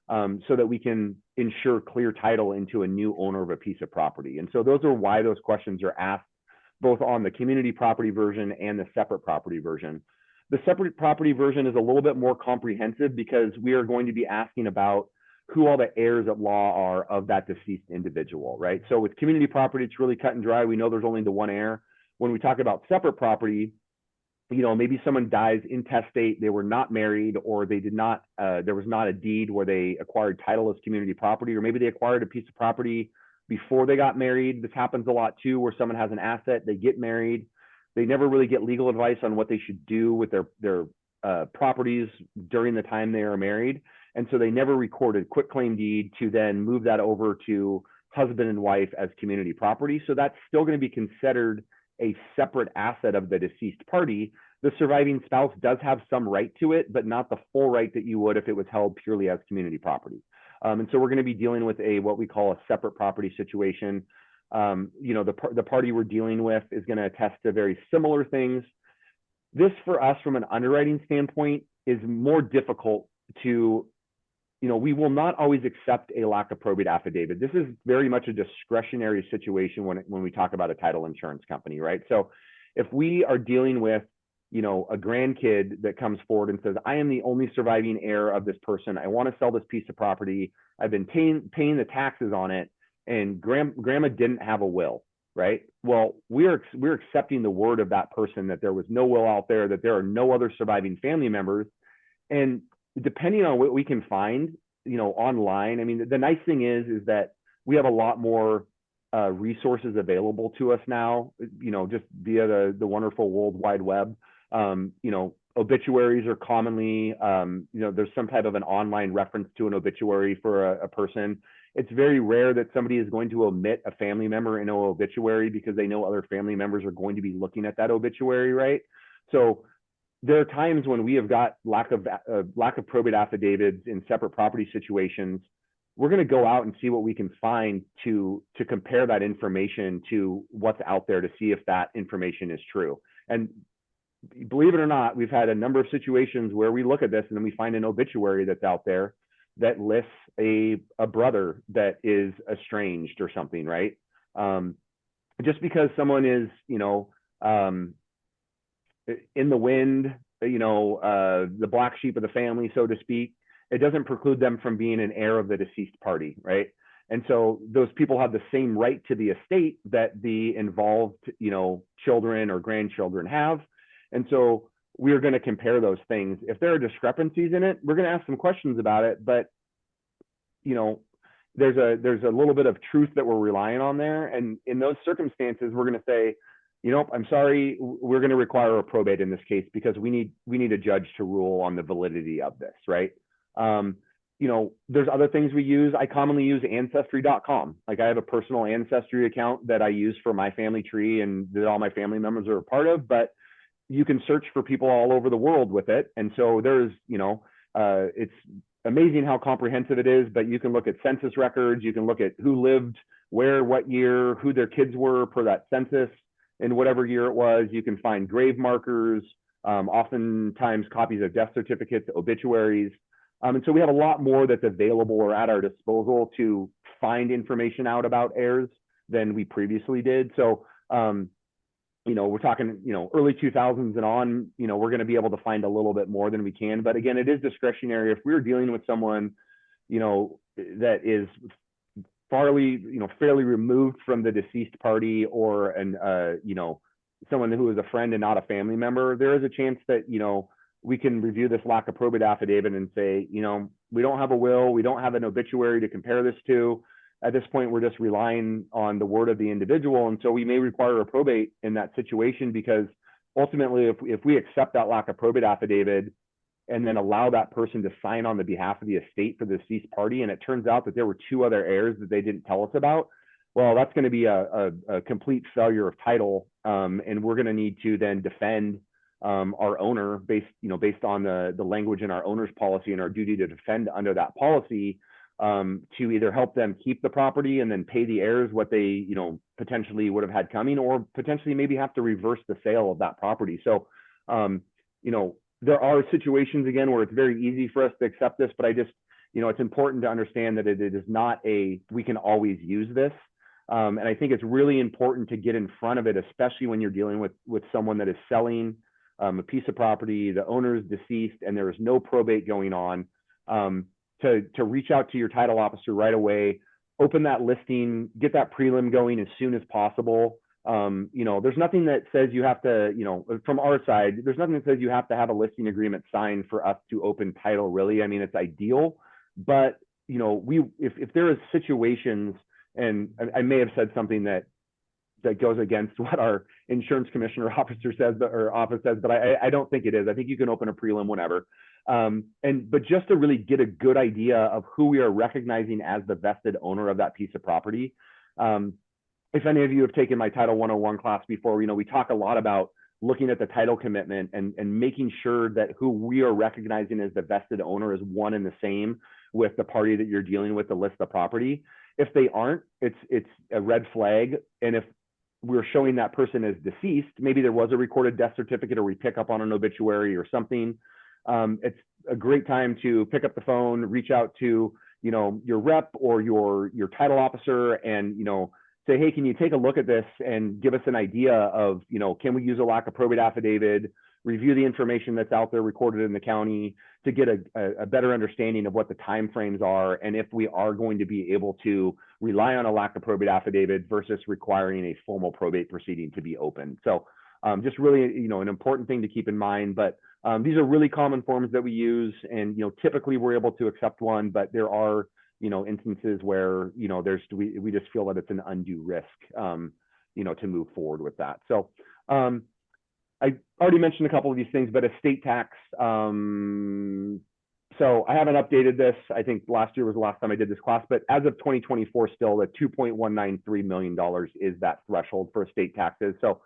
so that we can ensure clear title into a new owner of a piece of property. And so those are why those questions are asked both on the community property version and the separate property version. The separate property version is a little bit more comprehensive because we are going to be asking about who all the heirs at law are of that deceased individual, right? So with community property, it's really cut and dry. We know there's only the one heir. When we talk about separate property, you know, maybe someone dies intestate, they were not married, or they did not, there was not a deed where they acquired title as community property, or maybe they acquired a piece of property before they got married. This happens a lot too, where someone has an asset, they get married, they never really get legal advice on what they should do with their properties during the time they are married. And so they never recorded quitclaim deed to then move that over to husband and wife as community property. So that's still going to be considered a separate asset of the deceased party. The surviving spouse does have some right to it, but not the full right that you would if it was held purely as community property. And so we're going to be dealing with what we call a separate property situation. You know, the party we're dealing with is going to attest to very similar things. This, for us, from an underwriting standpoint, is more difficult to, you know, we will not always accept a lack of probate affidavit. This is very much a discretionary situation when we talk about a title insurance company, right? So if we are dealing with, you know, a grandkid that comes forward and says, I am the only surviving heir of this person, I want to sell this piece of property, I've been paying the taxes on it, and grandma didn't have a will, right? Well, we're accepting the word of that person that there was no will out there, that there are no other surviving family members. And depending on what we can find, you know, online, I mean, the nice thing is that we have a lot more resources available to us now, just via the wonderful World Wide Web. Obituaries are commonly, there's some type of an online reference to an obituary for a person. It's very rare that somebody is going to omit a family member in an obituary because they know other family members are going to be looking at that obituary, right? So there are times when we have got lack of probate affidavits in separate property situations. We're going to go out and see what we can find to compare that information to what's out there to see if that information is true. And believe it or not, we've had a number of situations where we look at this and then we find an obituary that's out there that lists a brother that is estranged or something, right? Just because someone is, in the wind, the black sheep of the family, so to speak, it doesn't preclude them from being an heir of the deceased party, right? And so those people have the same right to the estate that the involved, children or grandchildren have. And so we're going to compare those things. If there are discrepancies in it, we're going to ask some questions about it, but there's a little bit of truth that we're relying on there. And in those circumstances, we're going to say, I'm sorry, we're going to require a probate in this case because we need a judge to rule on the validity of this, right? There's other things we use. I commonly use ancestry.com. Like I have a personal ancestry account that I use for my family tree and that all my family members are a part of, but you can search for people all over the world with it. And so there's, it's amazing how comprehensive it is, but you can look at census records, you can look at who lived where, what year, who their kids were per that census in whatever year it was. You can find grave markers, oftentimes copies of death certificates, obituaries. And so we have a lot more that's available or at our disposal to find information out about heirs than we previously did. So, we're talking, early 2000s and on, we're going to be able to find a little bit more than we can. But again, it is discretionary. If we're dealing with someone, that is fairly removed from the deceased party or someone who is a friend and not a family member, there is a chance that, we can review this lack of probate affidavit and say, we don't have a will, we don't have an obituary to compare this to. At this point, we're just relying on the word of the individual. And so we may require a probate in that situation because ultimately, if we accept that lack of probate affidavit and then allow that person to sign on the behalf of the estate for the deceased party, and it turns out that there were two other heirs that they didn't tell us about, well, that's going to be a complete failure of title. And we're going to need to then defend our owner based on the language in our owner's policy and our duty to defend under that policy, to either help them keep the property and then pay the heirs what they, potentially would have had coming, or potentially maybe have to reverse the sale of that property. So, there are situations again where it's very easy for us to accept this, but I just, it's important to understand that it is not we can always use this. And I think it's really important to get in front of it, especially when you're dealing with someone that is selling a piece of property, the owner is deceased, and there is no probate going on, to reach out to your title officer right away, open that listing, get that prelim going as soon as possible. There's nothing that says you have to, from our side, there's nothing that says you have to have a listing agreement signed for us to open title, really. I mean, it's ideal, but, if there is situations, and I may have said something that goes against what our insurance commissioner officer says, or office says, but I don't think it is. I think you can open a prelim whenever. But just to really get a good idea of who we are recognizing as the vested owner of that piece of property. If any of you have taken my Title 101 class before, we talk a lot about looking at the title commitment and making sure that who we are recognizing as the vested owner is one and the same with the party that you're dealing with to list the property. If they aren't, it's a red flag. And if we're showing that person as deceased, maybe there was a recorded death certificate or we pick up on an obituary or something, it's a great time to pick up the phone, reach out to, your rep or your title officer and, say, hey, can you take a look at this and give us an idea of, can we use a lack of probate affidavit, review the information that's out there recorded in the county to get a better understanding of what the timeframes are, and if we are going to be able to rely on a lack of probate affidavit versus requiring a formal probate proceeding to be open. So just really, an important thing to keep in mind. But these are really common forms that we use, and typically we're able to accept one, but there are instances where, we just feel that it's an undue risk, to move forward with that. So I already mentioned a couple of these things, but estate tax. So I haven't updated this. I think last year was the last time I did this class, but as of 2024, still the $2.193 million is that threshold for estate taxes. So,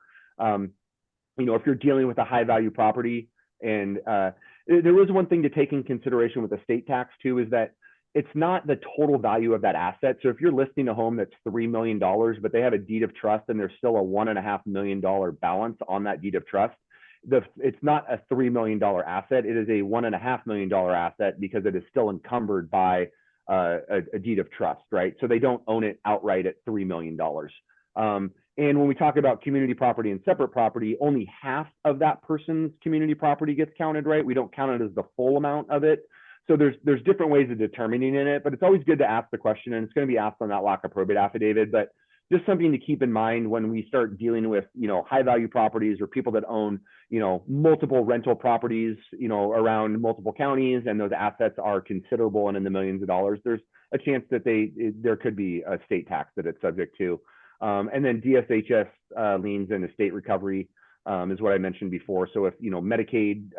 if you're dealing with a high value property, and there is one thing to take in consideration with estate tax too, is that it's not the total value of that asset. So if you're listing a home that's $3 million, but they have a deed of trust and there's still a $1.5 million balance on that deed of trust, it's not a $3 million asset. It is a $1.5 million asset because it is still encumbered by a deed of trust, right? So they don't own it outright at $3 million. And when we talk about community property and separate property, only half of that person's community property gets counted, right? We don't count it as the full amount of it. So there's different ways of determining it, but it's always good to ask the question, and it's going to be asked on that lack of probate affidavit. But just something to keep in mind when we start dealing with, high value properties or people that own, multiple rental properties, around multiple counties, and those assets are considerable and in the millions of dollars, there's a chance that there could be a state tax that it's subject to. And then DSHS liens and estate recovery is what I mentioned before. So if, Medicaid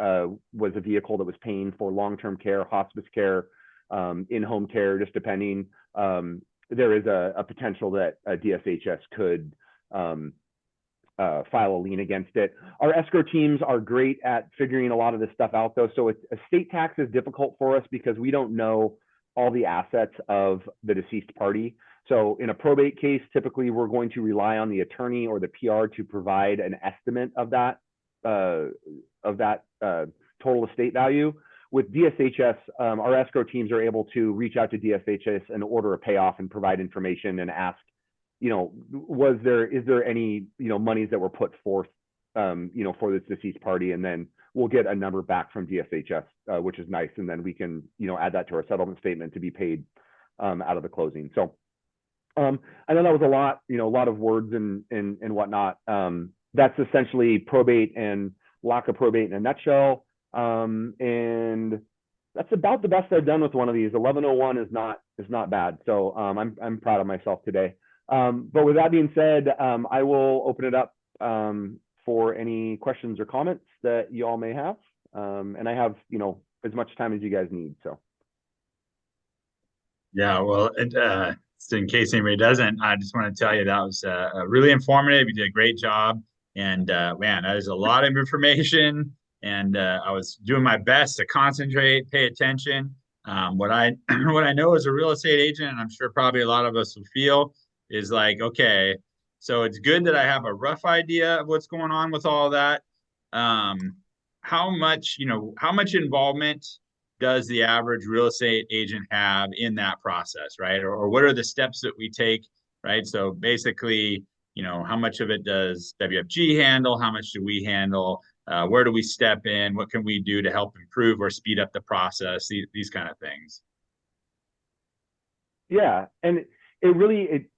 was a vehicle that was paying for long-term care, hospice care, in-home care, just depending, there is a potential that DSHS could file a lien against it. Our escrow teams are great at figuring a lot of this stuff out, though. So estate tax is difficult for us because we don't know all the assets of the deceased party. So in a probate case, typically we're going to rely on the attorney or the PR to provide an estimate of that total estate value. With DSHS, our escrow teams are able to reach out to DSHS and order a payoff and provide information and ask, is there any, monies that were put forth, for this deceased party, and then we'll get a number back from DSHS, which is nice, and then we can, add that to our settlement statement to be paid out of the closing. So I know that was a lot of words and whatnot. That's essentially probate and lack of probate in a nutshell. And that's about the best I've done with one of these. 1101 is not bad. So I'm proud of myself today. But with that being said, I will open it up for any questions or comments that you all may have. And I have, as much time as you guys need. So. Yeah, well, in case anybody doesn't, I just want to tell you that was really informative. You did a great job. And man, that is a lot of information. And I was doing my best to concentrate, pay attention. What I know as a real estate agent, and I'm sure probably a lot of us will feel, is like, okay, so it's good that I have a rough idea of what's going on with all of that. How much involvement does the average real estate agent have in that process, right? Or what are the steps that we take, right? So basically, how much of it does WFG handle? How much do we handle? Where do we step in? What can we do to help improve or speed up the process? These kind of things. Yeah, and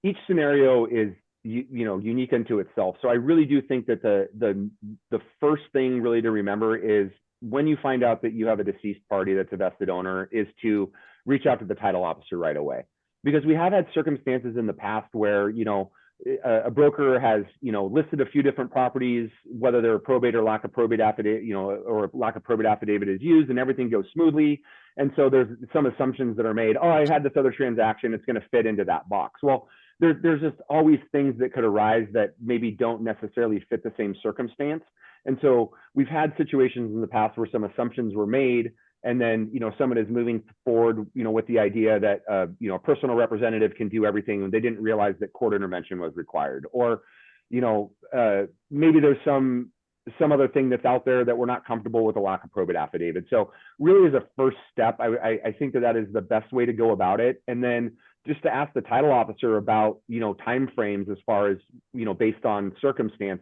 each scenario is unique unto itself. So I really do think that the first thing really to remember is when you find out that you have a deceased party that's a vested owner, is to reach out to the title officer right away, because we have had circumstances in the past where a broker has listed a few different properties, whether they're probate or lack of probate affidavit, or lack of probate affidavit is used, and everything goes smoothly. And so there's some assumptions that are made. Oh, I had this other transaction; it's going to fit into that box. Well, there's just always things that could arise that maybe don't necessarily fit the same circumstance. And so we've had situations in the past where some assumptions were made, and then someone is moving forward with the idea that a personal representative can do everything, and they didn't realize that court intervention was required, or maybe there's some other thing that's out there that we're not comfortable with, a lack of probate affidavit. So really, as a first step, I think that is the best way to go about it. And then just to ask the title officer about timeframes, as far as based on circumstance,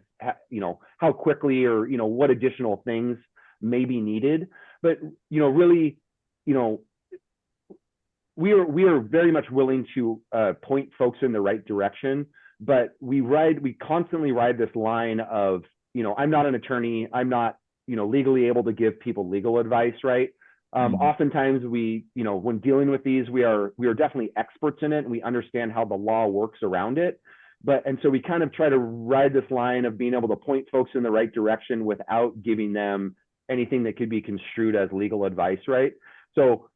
how quickly or what additional things may be needed. But really, we are very much willing to point folks in the right direction. But we constantly ride this line of I'm not an attorney, I'm not legally able to give people legal advice, right? Oftentimes when dealing with these, we are definitely experts in it, and we understand how the law works around it. And so we kind of try to ride this line of being able to point folks in the right direction without giving them anything that could be construed as legal advice, right? So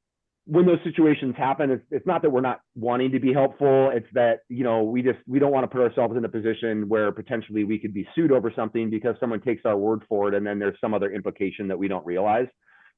when those situations happen, it's not that we're not wanting to be helpful. It's that, we don't want to put ourselves in a position where potentially we could be sued over something because someone takes our word for it and then there's some other implication that we don't realize.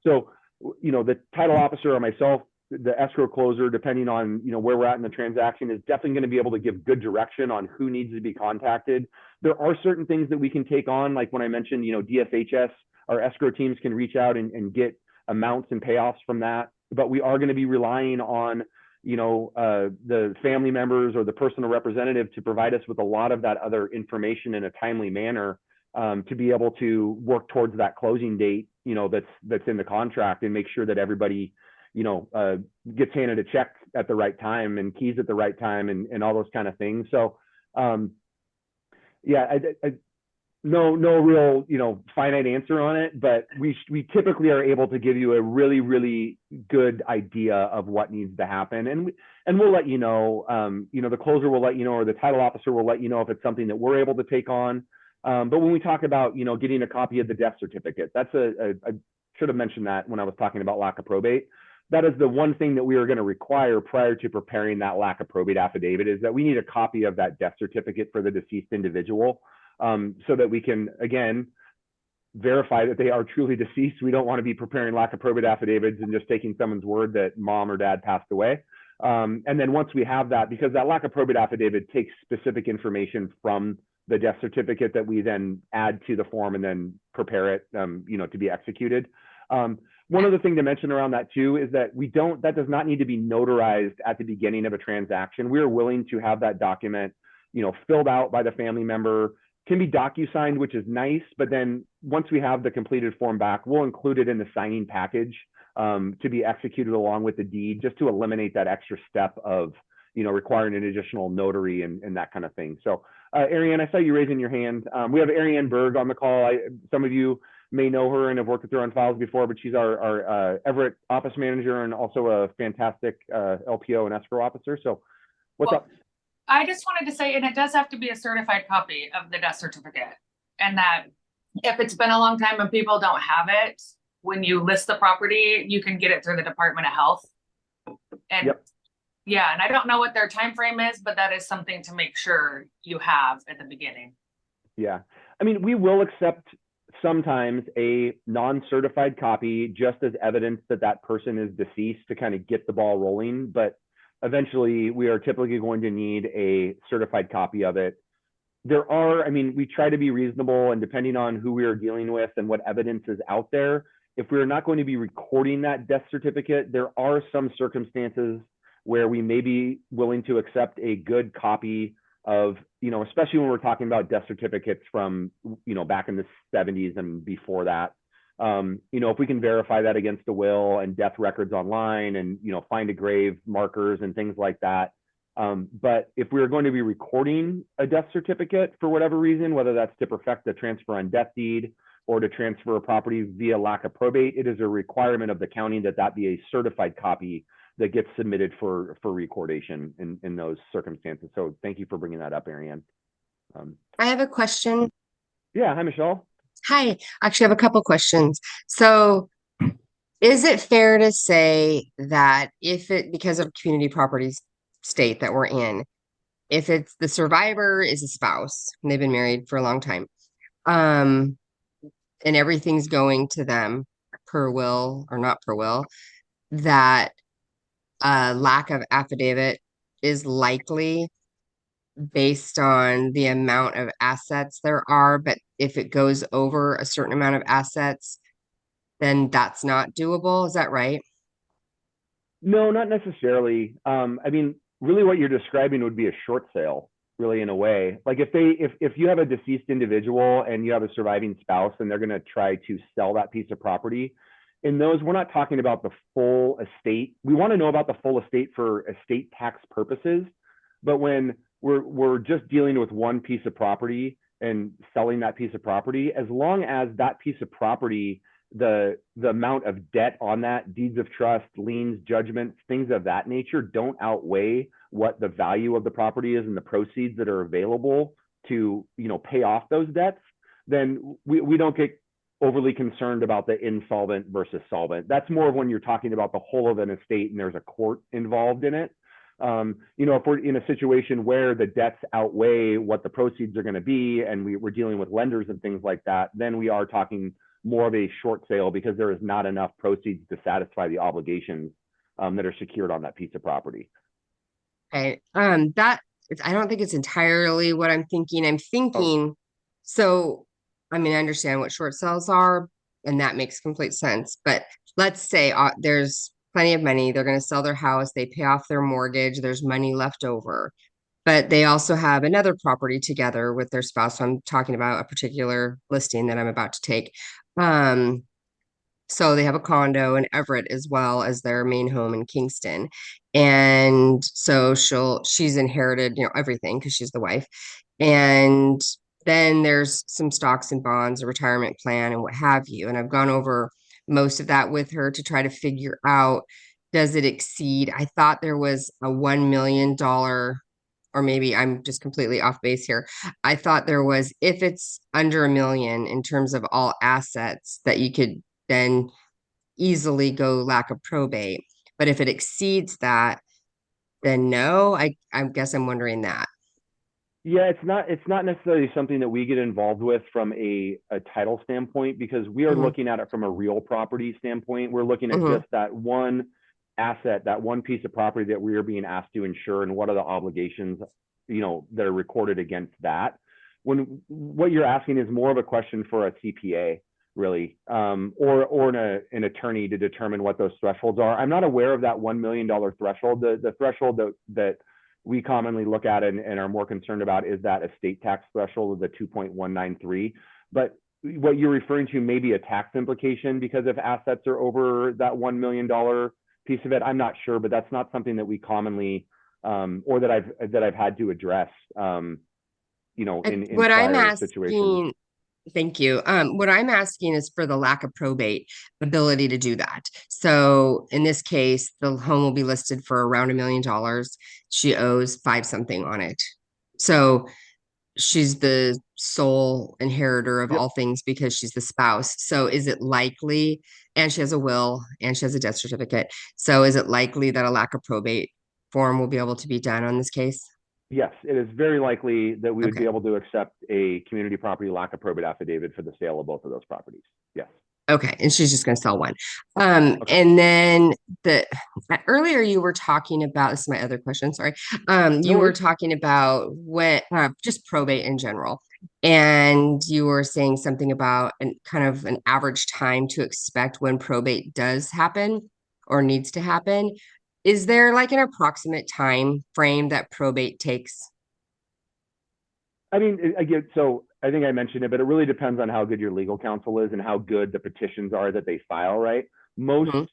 So, the title officer or myself, the escrow closer, depending on, where we're at in the transaction, is definitely going to be able to give good direction on who needs to be contacted. There are certain things that we can take on, like when I mentioned, DFHS, our escrow teams can reach out and get amounts and payoffs from that. But we are going to be relying on, the family members or the personal representative to provide us with a lot of that other information in a timely manner, to be able to work towards that closing date, that's in the contract, and make sure that everybody, gets handed a check at the right time and keys at the right time and all those kind of things. So, yeah, no real, finite answer on it, but we typically are able to give you a really, really good idea of what needs to happen. And we'll let you know, the closer will let you know, or the title officer will let you know if it's something that we're able to take on. But when we talk about, getting a copy of the death certificate, that's I should have mentioned that when I was talking about lack of probate. That is the one thing that we are going to require prior to preparing that lack of probate affidavit, is that we need a copy of that death certificate for the deceased individual, so that we can, again, verify that they are truly deceased. We don't want to be preparing lack of probate affidavits and just taking someone's word that mom or dad passed away. And then once we have that, because that lack of probate affidavit takes specific information from the death certificate that we then add to the form and then prepare it, to be executed. One other thing to mention around that too is that that does not need to be notarized at the beginning of a transaction. We are willing to have that document, filled out by the family member. Can be docu-signed, which is nice, but then once we have the completed form back, we'll include it in the signing package, to be executed along with the deed, just to eliminate that extra step of, requiring an additional notary and that kind of thing. So, Ariane, I saw you raising your hand. We have Ariane Berg on the call. Some of you may know her and have worked with her on files before, but she's our Everett office manager and also a fantastic LPO and escrow officer. So what's up? I just wanted to say, and it does have to be a certified copy of the death certificate, and that if it's been a long time and people don't have it, when you list the property, you can get it through the Department of Health. And yep. Yeah, and I don't know what their time frame is, but that is something to make sure you have at the beginning. Yeah, I mean, we will accept sometimes a non-certified copy just as evidence that that person is deceased to kind of get the ball rolling, but eventually we are typically going to need a certified copy of it. We try to be reasonable, and depending on who we are dealing with and what evidence is out there, if we're not going to be recording that death certificate, there are some circumstances where we may be willing to accept a good copy of, especially when we're talking about death certificates from, back in the 70s and before that. If we can verify that against a will and death records online and, find a grave markers and things like that. But if we're going to be recording a death certificate for whatever reason, whether that's to perfect the transfer on death deed or to transfer a property via lack of probate, it is a requirement of the county that be a certified copy that gets submitted for recordation in those circumstances. So thank you for bringing that up, Ariane. I have a question. Yeah, hi, Michelle. Hi, actually I have a couple questions. So is it fair to say that because of community properties state that we're in, if it's the survivor is a spouse and they've been married for a long time, and everything's going to them per will or not per will, that lack of affidavit is likely based on the amount of assets there are, but if it goes over a certain amount of assets, then that's not doable. Is that right? No, not necessarily. Really what you're describing would be a short sale, really, in a way. Like if you have a deceased individual and you have a surviving spouse and they're going to try to sell that piece of property, in those, we're not talking about the full estate. We want to know about the full estate for estate tax purposes, but when we're just dealing with one piece of property and selling that piece of property, as long as that piece of property the amount of debt on that, deeds of trust, liens, judgments, things of that nature don't outweigh what the value of the property is and the proceeds that are available to, pay off those debts, then we don't get overly concerned about the insolvent versus solvent. That's more of when you're talking about the whole of an estate and there's a court involved in it. If we're in a situation where the debts outweigh what the proceeds are going to be, and we're dealing with lenders and things like that, then we are talking more of a short sale because there is not enough proceeds to satisfy the obligations that are secured on that piece of property. Okay. I don't think it's entirely what I'm thinking. I'm thinking, so, I mean, I understand what short sales are, and that makes complete sense. But let's say there's plenty of money. They're going to sell their house. They pay off their mortgage. There's money left over. But they also have another property together with their spouse. So I'm talking about a particular listing that I'm about to take. So they have a condo in Everett as well as their main home in Kingston. And so she's inherited, everything because she's the wife. And then there's some stocks and bonds, a retirement plan and what have you. And I've gone over most of that with her to try to figure out, does it exceed? I thought there was a $1 million, or maybe I'm just completely off base here. I thought there was, if it's under $1 million in terms of all assets, that you could then easily go lack of probate. But if it exceeds that, then no. I guess I'm wondering that. Yeah, it's not necessarily something that we get involved with from a title standpoint, because we are looking at it from a real property standpoint. We're looking at just that one asset, that one piece of property that we are being asked to insure, and what are the obligations, that are recorded against that. When what you're asking is more of a question for a CPA, really, or an attorney to determine what those thresholds are. I'm not aware of that $1 million threshold. The threshold that we commonly look at and are more concerned about is that estate tax threshold of the 2.193. But what you're referring to may be a tax implication, because if assets are over that $1 million piece of it, I'm not sure, but that's not something that we commonly, or that I've had to address, in what I'm prior asking, situations. Thank you. What I'm asking is for the lack of probate ability to do that. So in this case, the home will be listed for around $1 million. She owes 5 something on it. So she's the sole inheritor of all things because she's the spouse. So is it likely, and she has a will and she has a death certificate. So is it likely that a lack of probate form will be able to be done on this case? Yes, it is very likely that we would be Okay. able to accept a community property lack of probate affidavit for the sale of both of those properties. Yes. Okay, and she's just going to sell one. Okay. And then earlier you were talking about, this is my other question, sorry. You were talking about just probate in general. And you were saying something about kind of an average time to expect when probate does happen or needs to happen. Is there like an approximate time frame that probate takes? I mean, again, so I think I mentioned it, but it really depends on how good your legal counsel is and how good the petitions are that they file, right? Most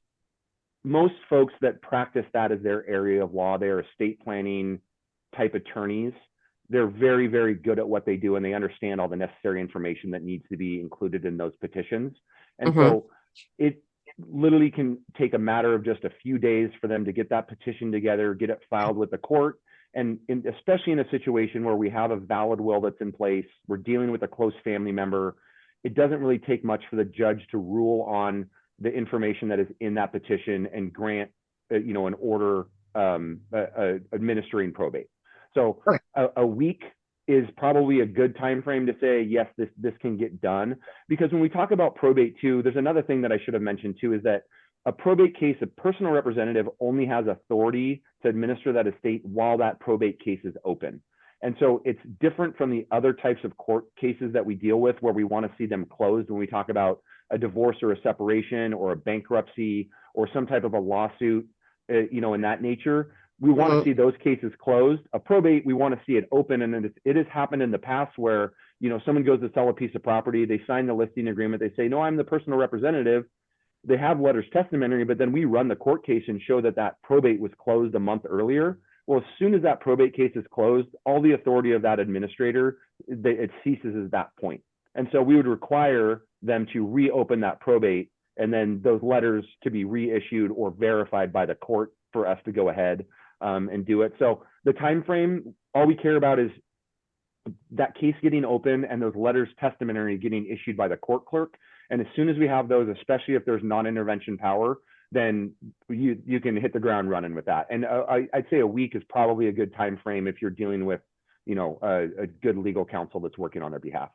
folks that practice that as their area of law, they are estate planning type attorneys. They're very, very good at what they do, and they understand all the necessary information that needs to be included in those petitions. And so it literally can take a matter of just a few days for them to get that petition together, get it filed with the court. And especially in a situation where we have a valid will that's in place, we're dealing with a close family member, it doesn't really take much for the judge to rule on the information that is in that petition and grant, an order administering probate. So a week is probably a good time frame to say, yes, this can get done. Because when we talk about probate too, there's another thing that I should have mentioned too, is that a probate case, a personal representative only has authority to administer that estate while that probate case is open. And so it's different from the other types of court cases that we deal with, where we want to see them closed when we talk about a divorce or a separation or a bankruptcy or some type of a lawsuit, in that nature. We want to see those cases closed. A probate, we want to see it open. And it has happened in the past where, someone goes to sell a piece of property, they sign the listing agreement, they say, no, I'm the personal representative. They have letters testamentary, but then we run the court case and show that probate was closed a month earlier. Well, as soon as that probate case is closed, all the authority of that administrator, it ceases at that point. And so we would require them to reopen that probate, and then those letters to be reissued or verified by the court for us to go ahead and do it. So the time frame, all we care about is that case getting open and those letters testamentary getting issued by the court clerk. And as soon as we have those, especially if there's non-intervention power, then you can hit the ground running with that. And I'd say a week is probably a good time frame if you're dealing with, you know, a good legal counsel that's working on their behalf.